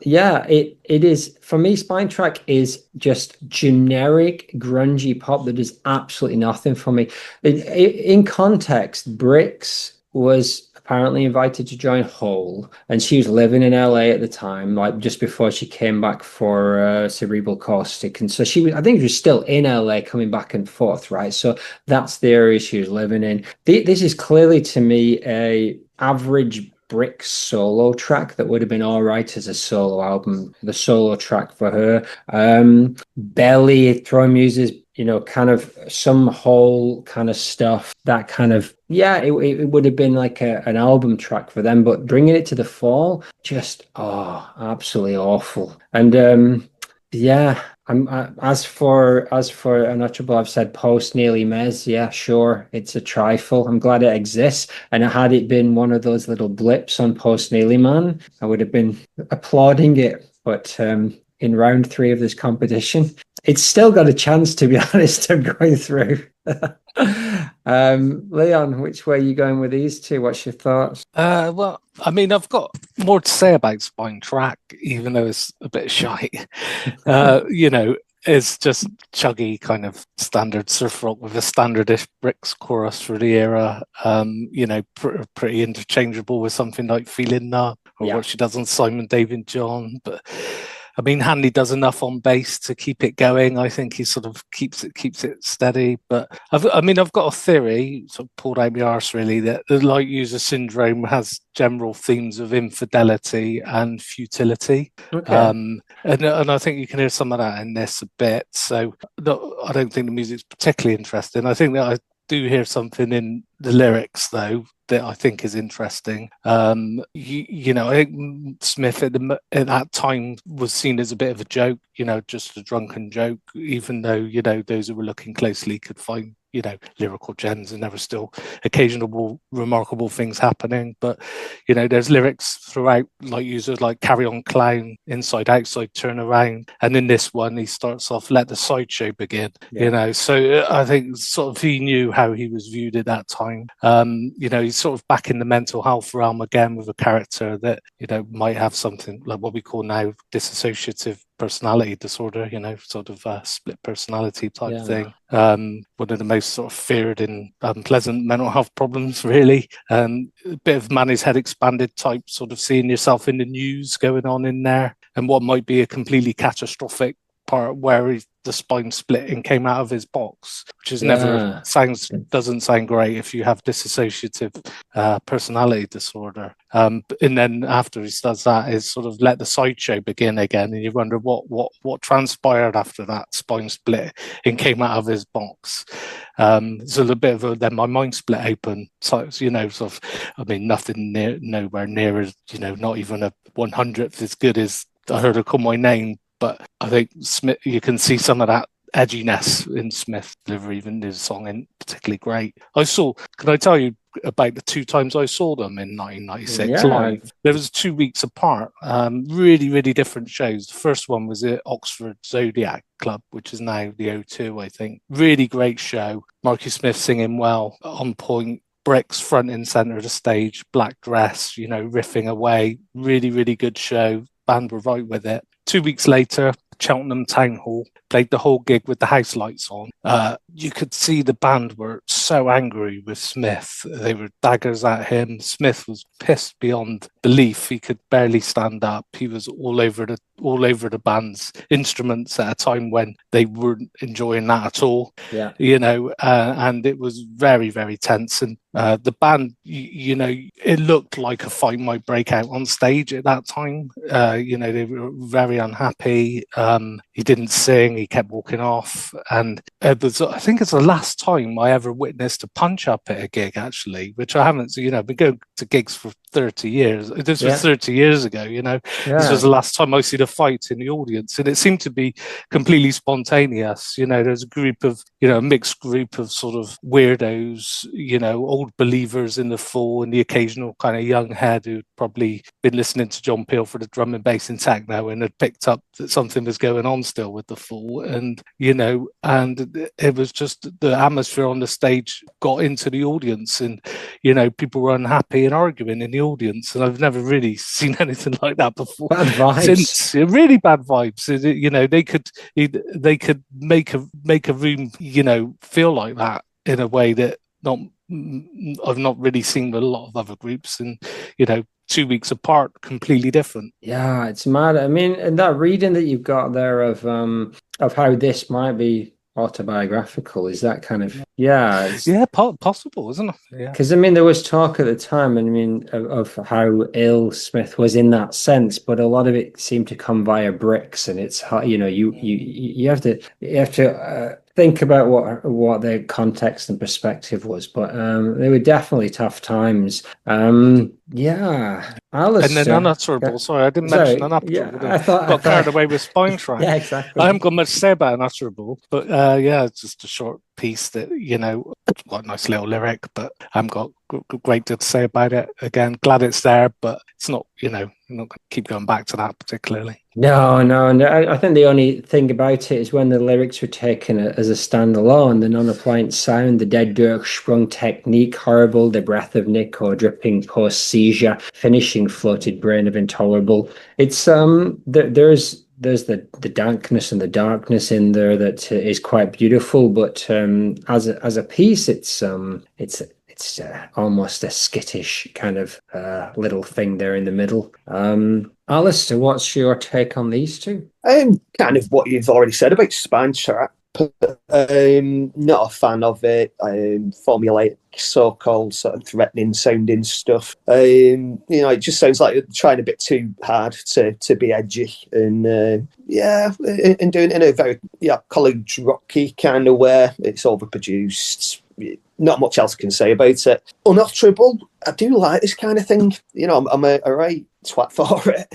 Yeah, it is for me. Spinetrak is just generic grungy pop that does absolutely nothing for me. In context, Brix was apparently invited to join Hole, and she was living in LA at the time, like just before she came back for Cerebral-Caustic. And so she was, I think she was still in LA coming back and forth, right? So that's the area she was living in. This is clearly to me a average Brick solo track that would have been all right as a solo album, the solo track for her. Belly, Throwing Muses, kind of some whole kind of stuff, that kind of, yeah, it would have been like an album track for them, but bringing it to the Fall, just, absolutely awful. And yeah, as for Unutterable, I've said post Nearly Mez. Yeah, sure, it's a trifle. I'm glad it exists. And had it been one of those little blips on Post Nearly Man, I would have been applauding it. But in round 3 of this competition, it's still got a chance, to be honest, of going through. Leon, which way are you going with these two? What's your thoughts? Well, I mean, I've got more to say about Spinetrak, even though it's a bit shy. It's just chuggy kind of standard surf rock with a standardish Bricks chorus for the era. Pretty interchangeable with something like Feeling Numb or what she does on Simon, David, John. But I mean, Hanley does enough on bass to keep it going. I think he sort of keeps it steady. But I've got a theory, sort of pulled out my arse really, that the Light User Syndrome has general themes of infidelity and futility. Okay. And I think you can hear some of that in this a bit. So I don't think the music's particularly interesting. I think that I do hear something in the lyrics though that I think is interesting. I think Smith at that time was seen as a bit of a joke, just a drunken joke, even though, those who were looking closely could find, lyrical gems, and there were still occasional remarkable things happening. But, there's lyrics throughout, like users like Carry On Clown, Inside Outside, Turn Around. And in this one, he starts off, Let the Sideshow Begin, So I think sort of he knew how he was viewed at that time. He's sort of back in the mental health realm again with a character that, might have something like what we call now dissociative personality disorder, sort of a split personality type thing. One of the most sort of feared and unpleasant mental health problems, really. A bit of man his head expanded type, sort of seeing yourself in the news going on in there, and what might be a completely catastrophic part where the spine split and came out of his box, which is doesn't sound great if you have dissociative personality disorder. And then after he does that is sort of Let the Sideshow Begin again, and you wonder what transpired after that spine split and came out of his box. It's a little bit of then my mind split open. So nothing nowhere near as not even a 100th as good as I Heard Her Call My Name. But I think Smith, you can see some of that edginess in Smith's delivery, even his song ain't particularly great. Can I tell you about the 2 times I saw them in 1996 live? There was 2 weeks apart, really, really different shows. The first one was at Oxford Zodiac Club, which is now the O2, I think. Really great show. Marky Smith singing well, on point. Bricks front and center of the stage, black dress, riffing away. Really, really good show. Band were right with it. 2 weeks later, Cheltenham Town Hall, played the whole gig with the house lights on. You could see the band were so angry with Smith. They were daggers at him. Smith was pissed beyond belief. He could barely stand up. He was all over the band's instruments at a time when they weren't enjoying that at all. Yeah. And it was very, very tense. And the band, it looked like a fight might break out on stage at that time. They were very unhappy. He didn't sing. He kept walking off. And I think it's the last time I ever witnessed a punch up at a gig, actually, which I haven't. I've been going to gigs for 30 years. This was 30 years ago, This was the last time I see the fight in the audience. And it seemed to be completely spontaneous. There's a group of, a mixed group of sort of weirdos, old believers in the Fall and the occasional kind of young head who'd probably been listening to John Peel for the drum and bass in techno and had picked up that something was going on still with the Fall. And, and it was just the atmosphere on the stage got into the audience and, people were unhappy and arguing in the audience, and I've never really seen anything like that before. Bad vibes. Since really bad vibes. You know, they could make a room, you know, feel like that in a way that I've not really seen with a lot of other groups, and you know, 2 weeks apart, completely different. Yeah, it's mad. I mean, and that reading that you've got there of how this might be autobiographical, is that kind of possible, isn't it? Yeah, because I mean there was talk at the time, and I mean of how ill Smith was in that sense, but a lot of it seemed to come via bricks, and it's you know, you have to think about what the context and perspective was, but they were definitely tough times. Yeah, Alistair, and then Unutterable. Sorry, I didn't mention Unutterable. Yeah, I got carried away with SpineTrak. Yeah, exactly. I haven't got much to say about Unutterable, but yeah, it's just a short piece that, you know, got a nice little lyric, but I haven't got great deal to say about it. Again, glad it's there, but it's not, you know, I'm not going to keep going back to that particularly. No. I think the only thing about it is when the lyrics were taken as a standalone, the non-appliance sound, the dead Dirk sprung technique, horrible, the breath of Nico dripping post-seizure, finishing floated brain of intolerable. It's there's the dankness and the darkness in there that is quite beautiful, but as a piece, it's almost a skittish kind of little thing there in the middle. Alistair, what's your take on these two? Kind of what you've already said about SpineTrak. Not a fan of it. Formulaic, so-called sort of threatening sounding stuff. You know, it just sounds like trying a bit too hard to be edgy, and and doing it in a very college rocky kind of way. It's overproduced. Not much else I can say about it. Unutterable, I do like this kind of thing. You know, I'm a right twat for it.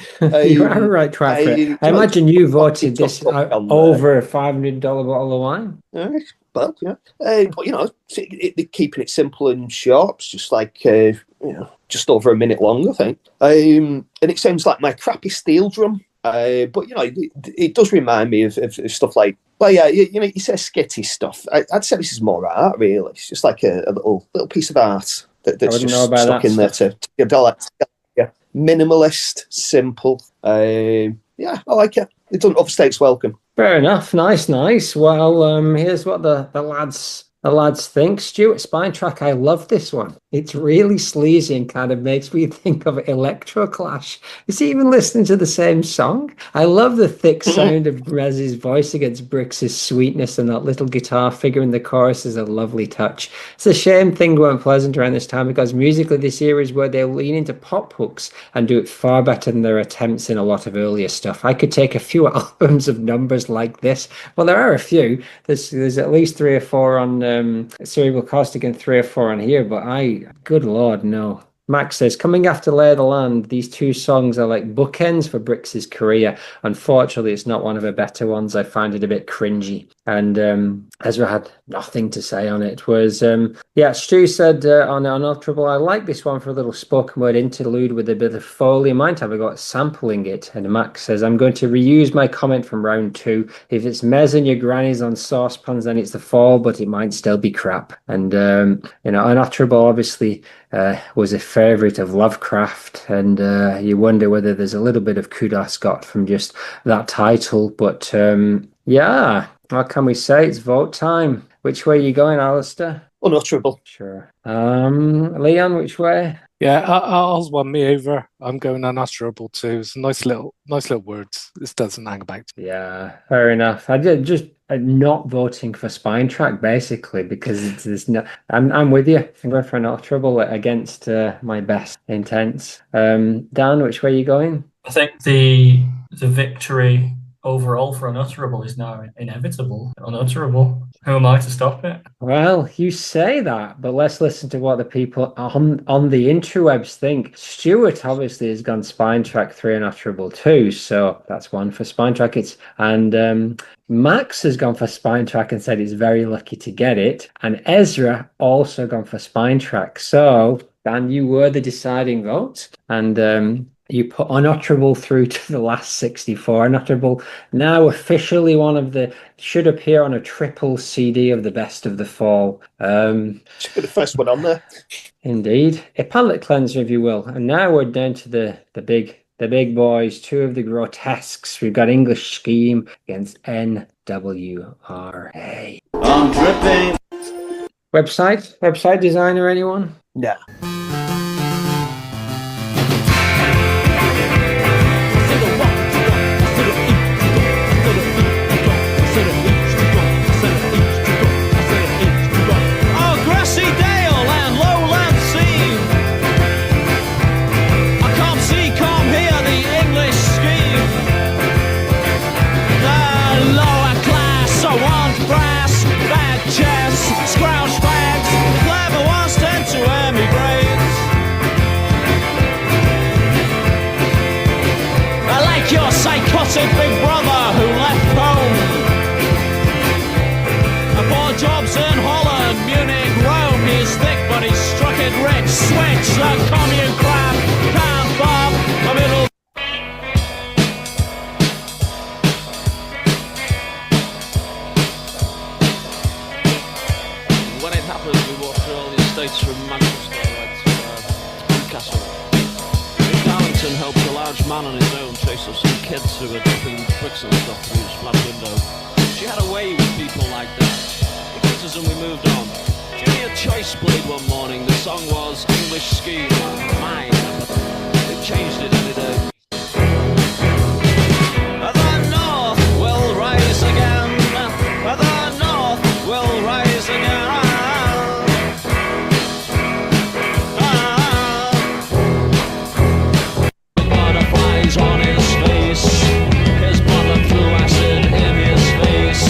You are a right twat for it. I imagine you voted this over a $500 bottle of wine. Well, yeah. But, you know, keeping it simple and short, it's just like, you know, just over a minute long, I think. And it sounds like my crappy steel drum. But, you know, it does remind me of stuff like, well, yeah, you know, you say skitty stuff. I'd say this is more art, really. It's just like a little piece of art that's just stuck in there to minimalist, simple. Yeah, I like it. It doesn't overstay its welcome. Fair enough. Nice. Well, here's what the lads think. Stuart, SpineTrak, I love this one. It's really sleazy and kind of makes me think of Electroclash. Is he even listening to the same song? I love the thick sound of Rez's voice against Brix's sweetness, and that little guitar figure in the chorus is a lovely touch. It's a shame things weren't pleasant around this time, because musically this era is where they lean into pop hooks and do it far better than their attempts in a lot of earlier stuff. I could take a few albums of numbers like this. Well, there are a few. There's at least 3 or 4 on Cerebral Caustic and 3 or 4 on here, but good Lord, no. Max says, coming after Lay of the Land, these two songs are like bookends for Brix's career. Unfortunately, it's not one of her better ones. I find it a bit cringy. And Ezra had nothing to say on it. Whereas, Stu said on Unutterable, I like this one for a little spoken word interlude with a bit of Foley. Mind have I got sampling it? And Max says, I'm going to reuse my comment from round 2. If it's Mez and your grannies on saucepans, then it's the fall, but it might still be crap. And, Unutterable obviously was a favourite of Lovecraft, and you wonder whether there's a little bit of kudos got from just that title. But what can we say? It's vote time. Which way are you going, Alistair? Unutterable. Sure. Leon, which way? Yeah, Al's won me over. I'm going Unutterable too. It's nice little words. This doesn't hang about. Yeah, fair enough. I did just not voting for SpineTrak basically because it's no. I'm with you. I'm going for Unutterable against my best intents. Dan, which way are you going? I think the victory overall for Unutterable is now inevitable. Unutterable. Who am I to stop it? Well, you say that, but let's listen to what the people on the interwebs think. Stuart obviously has gone SpineTrak 3 Unutterable 2, so that's one for SpineTrak. And Max has gone for SpineTrak and said he's very lucky to get it. And Ezra also gone for SpineTrak. So, Dan, you were the deciding vote. And You put Unutterable through to the last 64. Unutterable now officially one of the should appear on a triple CD of the best of the fall. Should be the first one on there. Indeed, a palate cleanser, if you will. And now we're down to the big boys, two of the grotesques. We've got English Scheme against NWRA. I'm dripping. Website designer, anyone? Yeah. Psychotic big brother who left home. Poor jobs in Holland, Munich, Rome. He's thick but he's struck it rich. Switch the commune crap. Can't bob a middle. When it happened, we walked through all the estates from Manchester right to Newcastle. Darlington helped a large man on his own chase up some kids who were dropping bricks and stuff through his flat window. She had a way with people like that. He kissed us and we moved on. Jimmy had choice played one morning. The song was English Scheme. Mine. They changed it every day. The North will rise again. The North will rise again. On his face, his mother threw acid in his face.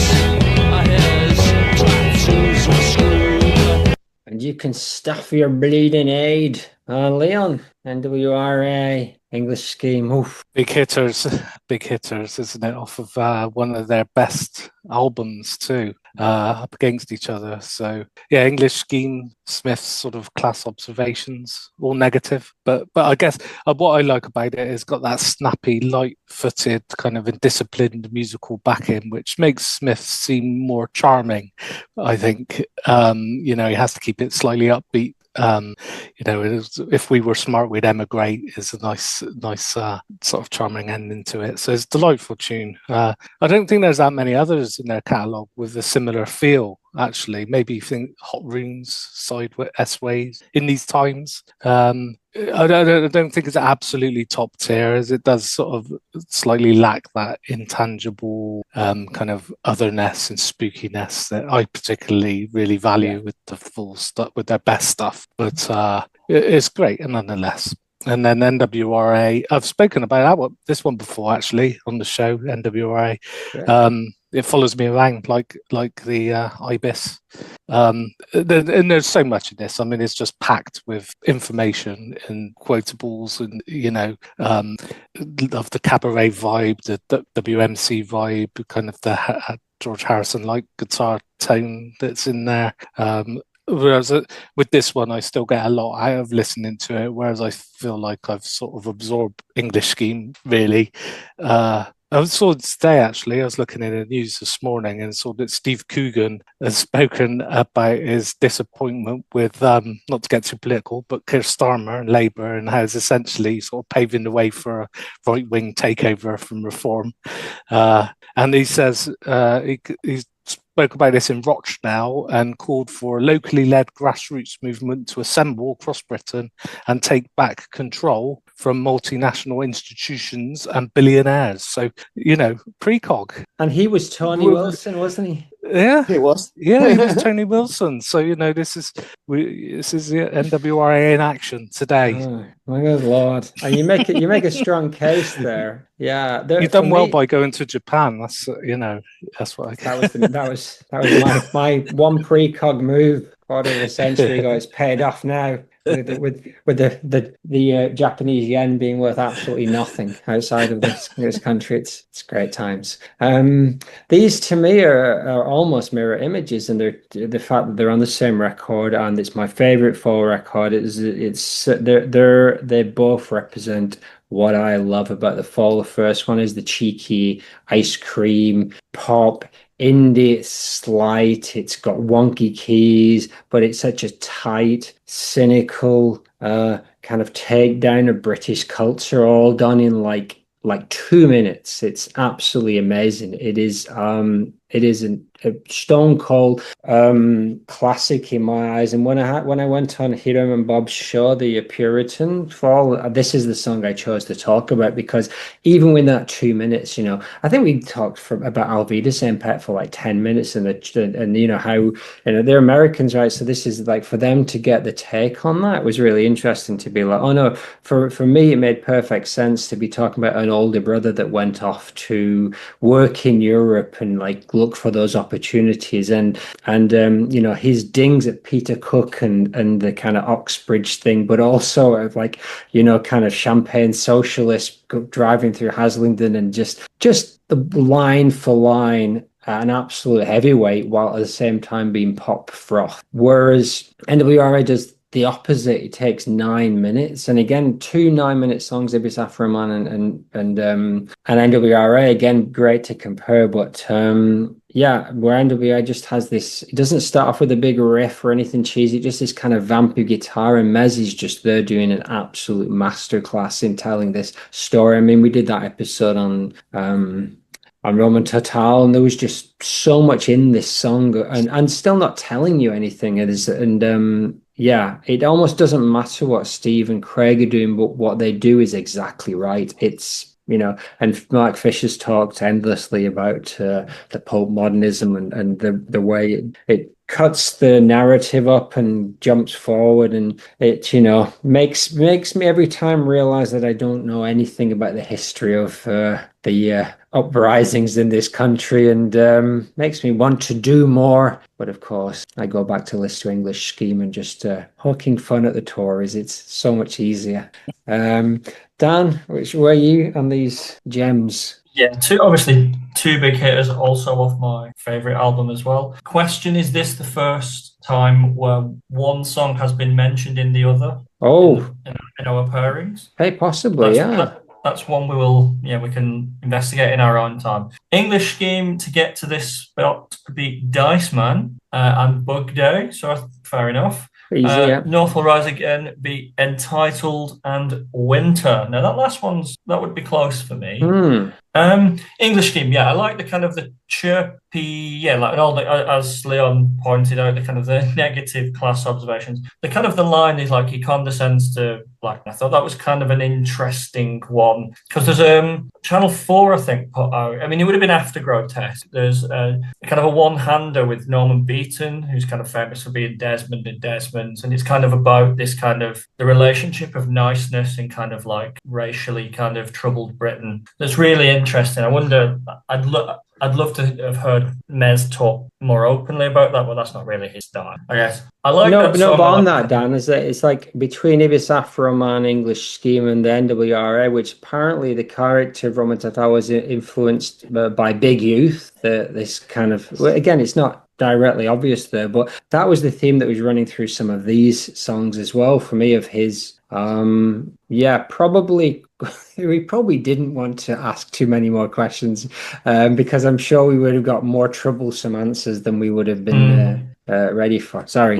His tattoos were screwed. And you can stuff your bleeding aid. Leon, NWRA, English Scheme. Oof. Big hitters, isn't it? Off of one of their best albums too, up against each other. So yeah, English Scheme, Smith's sort of class observations, all negative. But I guess what I like about it is got that snappy, light-footed, kind of indisciplined musical backing, which makes Smith seem more charming. I think he has to keep it slightly upbeat. If we were smart, we'd emigrate is a nice sort of charming ending to it. So it's a delightful tune. I don't think there's that many others in their catalogue with a similar feel, actually. Maybe you think Hot Runes, Side S-Ways in these times. I don't think it's absolutely top tier, as it does sort of slightly lack that intangible kind of otherness and spookiness that I particularly really value with the full stuff, with their best stuff. But it's great, nonetheless. And then NWRA, I've spoken about this one before actually on the show. NWRA, it follows me around like the IBIS. And there's so much in this. I mean, it's just packed with information and quotables, and of the cabaret vibe, the WMC vibe, kind of the George Harrison like guitar tone that's in there. Whereas with this one, I still get a lot out of listening to it, whereas I feel like I've sort of absorbed English Scheme, really. I saw today, actually, I was looking in the news this morning and saw that Steve Coogan has spoken about his disappointment with, not to get too political, but Keir Starmer and Labour, and how it's essentially sort of paving the way for a right-wing takeover from Reform. And he says he's spoke about this in Rochdale and called for a locally led grassroots movement to assemble across Britain and take back control from multinational institutions and billionaires. So, precog. And he was Tony Wilson, wasn't he? Yeah, he was. Yeah, he was Tony Wilson. So this is the NWRA in action today. Oh, my good Lord! And you make a strong case there. Yeah, you've done well by going to Japan. That's that's what I. That was my one precog move. Quarter of a century ago. It's paid off now. With the Japanese yen being worth absolutely nothing outside of this country, it's great times. These to me are almost mirror images, and the fact that they're on the same record, and it's my favorite fall record. They both represent what I love about the Fall. The first one is the cheeky ice cream pop indie. It's slight, it's got wonky keys, but it's such a tight, cynical kind of takedown of British culture, all done in like 2 minutes. It's absolutely amazing. It is a stone cold classic in my eyes. And when I went on Hiram and Bob's show, the Puritan Fall, this is the song I chose to talk about, because even with that 2 minutes, I think we talked about Alvida and Pet for like 10 minutes, and how they're Americans, right? So this is like, for them to get the take on that was really interesting, to be like, oh no, for me it made perfect sense to be talking about an older brother that went off to work in Europe and like look for those opportunities, and his dings at Peter Cook and the kind of Oxbridge thing, but also of like kind of champagne socialist driving through Haslingden, and just the line for line an absolute heavyweight, while at the same time being pop froth. Whereas NWRA does the opposite. It takes 9 minutes, and again, 2 9-minute songs, Ibis Afro Man and NWRA, again, great to compare, but where NWRA just has this, it doesn't start off with a big riff or anything cheesy, just this kind of vampy guitar, and Mez is just there doing an absolute masterclass in telling this story. I mean, we did that episode on Roman Total, and there was just so much in this song, and still not telling you anything. It almost doesn't matter what Steve and Craig are doing, but what they do is exactly right. It's, and Mark Fisher's talked endlessly about the Pope modernism and the way it cuts the narrative up and jumps forward, and it makes me every time realize that I don't know anything about the history of the uprisings in this country, and makes me want to do more. But of course, I go back to List to English scheme and just poking fun at the Tories. It's so much easier. Dan, which were you on these gems? Yeah, two big hitters, also off my favorite album as well. Question: is this the first time where one song has been mentioned in the other? Oh, in our pairings? Hey, possibly, That's one we can investigate in our own time. English scheme to get to this spot could be Dice Man and Bug Day, so fair enough. Easy, North Will Rise Again, be Entitled and Winter. Now that would be close for me. English scheme, I like the kind of the chirpy, like and all the, as Leon pointed out, the kind of the negative class observations. The kind of the line is like he condescends to black. I thought that was kind of an interesting one, because there's Channel 4, I think, put out. I mean, it would have been after Grotesque. There's kind of a one-hander with Norman Beaton, who's kind of famous for being Desmond in Desmond's, and it's kind of about this kind of the relationship of niceness in kind of like racially kind of troubled Britain. That's really interesting. I wonder, I'd love to have heard Mez talk more openly about that, but that's not really his style, I guess. I like that song. No, but on that, Dan, is that it's like between Ibis Afro Man, English scheme, and the NWRA, which apparently the character of Roman Tatar was influenced by Big Youth. This kind of, again, it's not directly obvious there, but that was the theme that was running through some of these songs as well for me of his. Probably we probably didn't want to ask too many more questions, because I'm sure we would have got more troublesome answers than we would have been ready for. Sorry.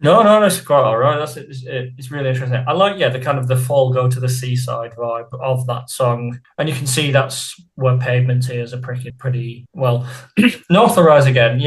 No, that's quite all right. It's really interesting. I like, the kind of the Fall Go to the Seaside vibe of that song, and you can see that's where Pavement Tears are pretty well. North Will Rise Again,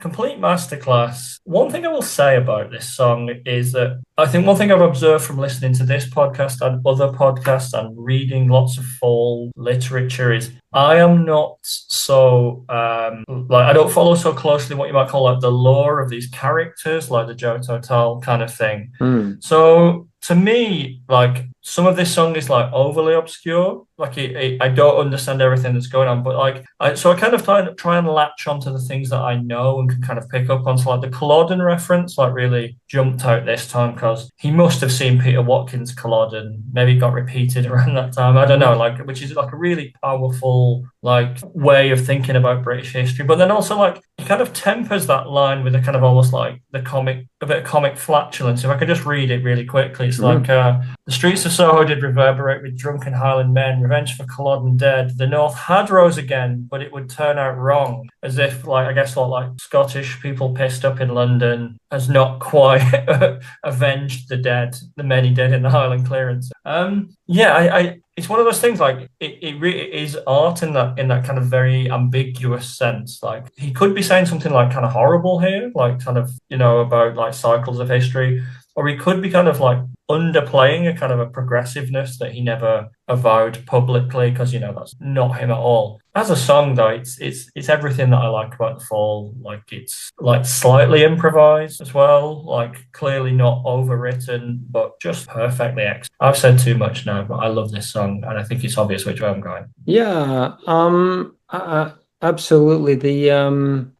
complete masterclass. One thing I will say about this song is that I think one thing I've observed from listening to this podcast and other podcasts and reading lots of fall literature is I am not so I don't follow so closely what you might call like the lore of these characters, like the Joe Total kind of thing. So to me, like some of this song is like overly obscure. Like I don't understand everything that's going on, but like I kind of try and latch onto the things that I know and can kind of pick up on. So like the Culloden reference, like really jumped out this time because he must have seen Peter Watkins' Culloden. Maybe it got repeated around that time. I don't know, which is like a really powerful like way of thinking about British history. But then also like kind of tempers that line with a kind of almost like a bit of comic flatulence. If I could just read it really quickly, it's like, the streets of Soho did reverberate with drunken Highland men, revenge for Culloden dead. The North had rose again, but it would turn out wrong. As if, like, I guess, like Scottish people pissed up in London has not quite avenged the many dead in the Highland clearance. It's one of those things, like, it really is art in that kind of very ambiguous sense. Like, he could be saying something like kind of horrible here, like kind of, about like cycles of history, or he could be kind of like underplaying a kind of a progressiveness that he never avowed publicly, because that's not him at all. As a song, though, it's everything that I like about the Fall. Like, it's like slightly improvised as well, like clearly not overwritten, but just perfectly I've said too much now, but I love this song, and I think it's obvious which way I'm going. Yeah, absolutely.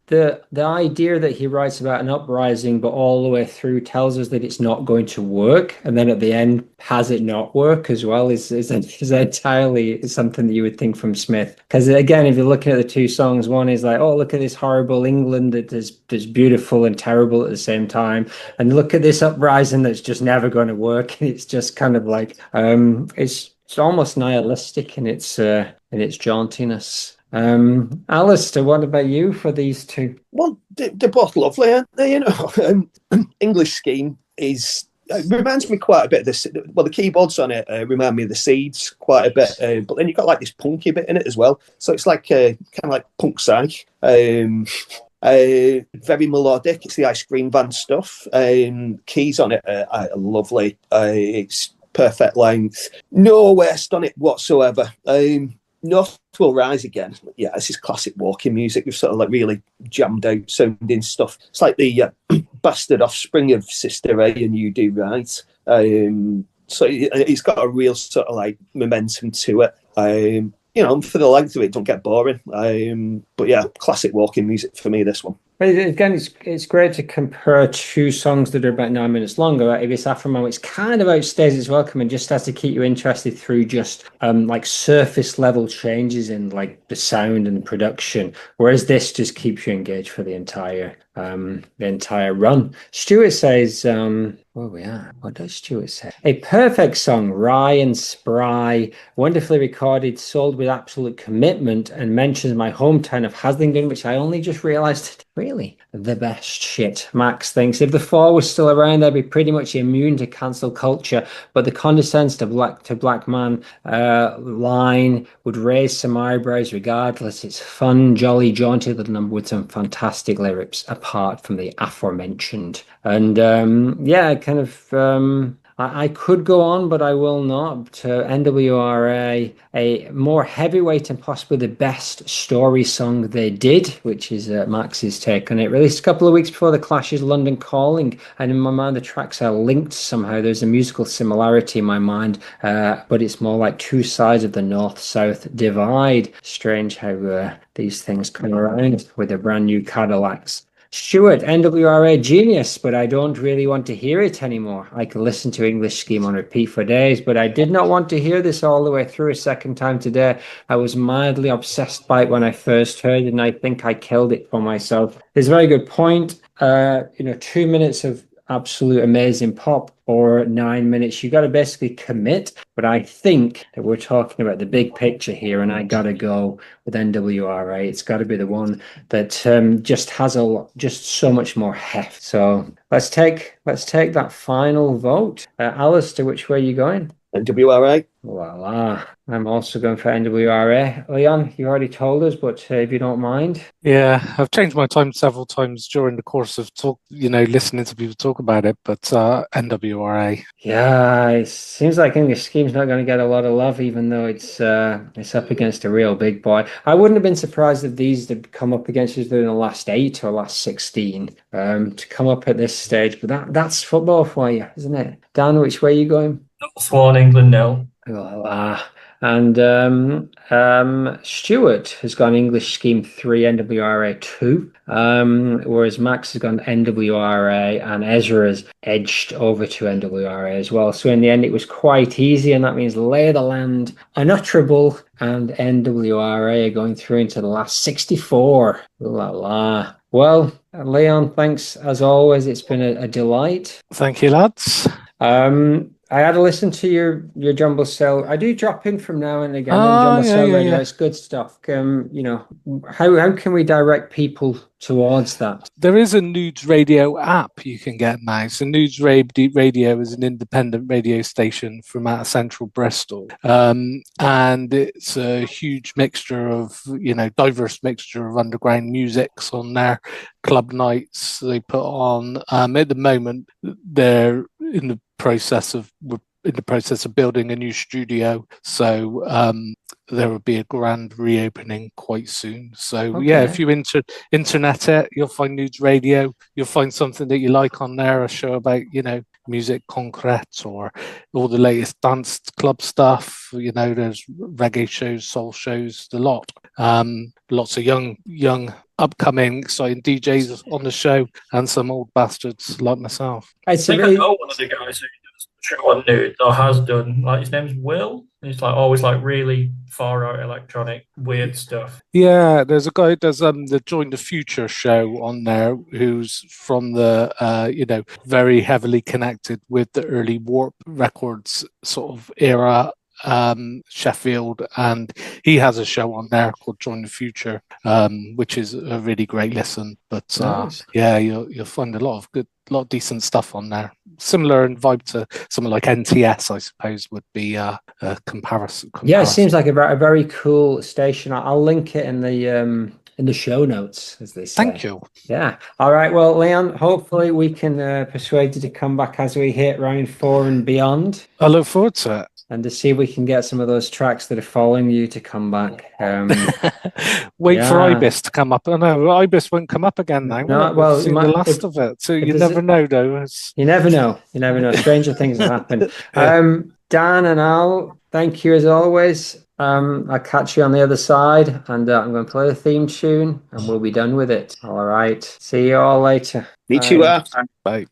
The idea that he writes about an uprising, but all the way through tells us that it's not going to work, and then at the end, has it not work as well? Is entirely something that you would think from Smith. Because again, if you're looking at the two songs, one is like, oh, look at this horrible England that's beautiful and terrible at the same time, and look at this uprising that's just never going to work. And it's just kind of like it's almost nihilistic in its jauntiness. Alistair, what about you for these two? Well, they're both lovely, aren't they? English Scheme reminds me quite a bit of this. Well, the keyboards on it remind me of the Seeds quite a bit, but then you've got like this punky bit in it as well. So it's like kind of like punk psych. Very melodic. It's the Ice Cream Van stuff. Keys on it are lovely. It's perfect length. No waste on it whatsoever. North Will Rise Again. Yeah, this is classic walking music with sort of like really jammed out sounding stuff. It's like the bastard offspring of Sister A and You Do Right. So it's got a real sort of like momentum to it. For the length of it, don't get boring. But yeah, classic walking music for me, this one. But again, it's great to compare two songs that are about 9 minutes longer. IBIS Afro Man, which kind of outstays its welcome and just has to keep you interested through just like surface level changes in like the sound and production, whereas this just keeps you engaged for the entire run. Stuart says, where we are? What does Stuart say? A perfect song, wry and spry, wonderfully recorded, sold with absolute commitment, and mentions my hometown of Haslingden, which I only just realised really the best shit. Max thinks if the Fall was still around, they'd be pretty much immune to cancel culture, but the condescends to black man line would raise some eyebrows regardless. It's fun, jolly, jaunty little number with some fantastic lyrics apart from the aforementioned. And I could go on, but I will not. To NWRA, a more heavyweight and possibly the best story song they did, which is Max's take on it. Released a couple of weeks before The Clash's London Calling, and in my mind the tracks are linked somehow. There's a musical similarity in my mind, but it's more like two sides of the north-south divide. Strange how these things come around with their brand new Cadillacs. Stuart, NWRA genius, but I don't really want to hear it anymore. I can listen to English Scheme on repeat for days, but I did not want to hear this all the way through a second time today. I was mildly obsessed by it when I first heard it, and I think I killed it for myself. It's a very good point. 2 minutes of absolute amazing pop or 9 minutes, you got to basically commit. But I think that we're talking about the big picture here, and I got to go with NWRA. It's got to be the one that just has just so much more heft. So let's take that final vote. Alistair, which way are you going? NWRA. Voila. I'm also going for NWRA. Leon, you already told us, but if you don't mind. Yeah, I've changed my time several times during the course of listening to people talk about it, but NWRA. Yeah, it seems like English Scheme's not going to get a lot of love, even though it's up against a real big boy. I wouldn't have been surprised if these had come up against us in the last 8 or last 16 to come up at this stage. But that's football for you, isn't it? Dan, which way are you going? Swan, England, nil. And Stuart has gone English Scheme 3, NWRA 2, whereas Max has gone NWRA, and Ezra has edged over to NWRA as well. So in the end, it was quite easy, and that means Lay of the Land, Unutterable, and NWRA are going through into the last 64. Well, Leon, thanks as always. It's been a delight. Thank you, lads. I had to listen to your Jumble Cell. I do drop in from now and again on Jumble Cell Radio. It's good stuff. How can we direct people towards that? There is a Nudes Radio app you can get now. So Nudes Radio is an independent radio station from out of central Bristol. And it's a huge mixture of, diverse mixture of underground musics on there, club nights they put on. At the moment, they're in the process of building a new studio, so there will be a grand reopening quite soon. So if you internet it, you'll find Nudes Radio. You'll find something that you like on there, a show about music concrete or all the latest dance club stuff. There's reggae shows, soul shows, the lot. Lots of young upcoming exciting DJs on the show, and some old bastards like myself. I think I know one of the guys who does the show on Nudes, or has done. Like, his name's Will. He's always really far out electronic weird stuff. Yeah, there's a guy who does the Join the Future show on there, who's from the very heavily connected with the early Warp Records sort of era. Sheffield, and he has a show on there called Join the Future, which is a really great listen. But nice. You'll find a lot of decent stuff on there. Similar in vibe to something like NTS, I suppose, would be a comparison. Yeah, it seems like a very cool station. I'll link it in the show notes, as they say. Thank you. Yeah. All right. Well, Leon, hopefully we can persuade you to come back as we hit round 4 and beyond. I look forward to it. And to see if we can get some of those tracks that are following you to come back. Wait for IBIS to come up. Oh, no, IBIS won't come up again now. No, well, the last of it. So you never know, though. You never know. Stranger things have happened. Dan and Al, thank you as always. I'll catch you on the other side, and I'm going to play the theme tune, and we'll be done with it. All right. See you all later. Meet you after. Bye.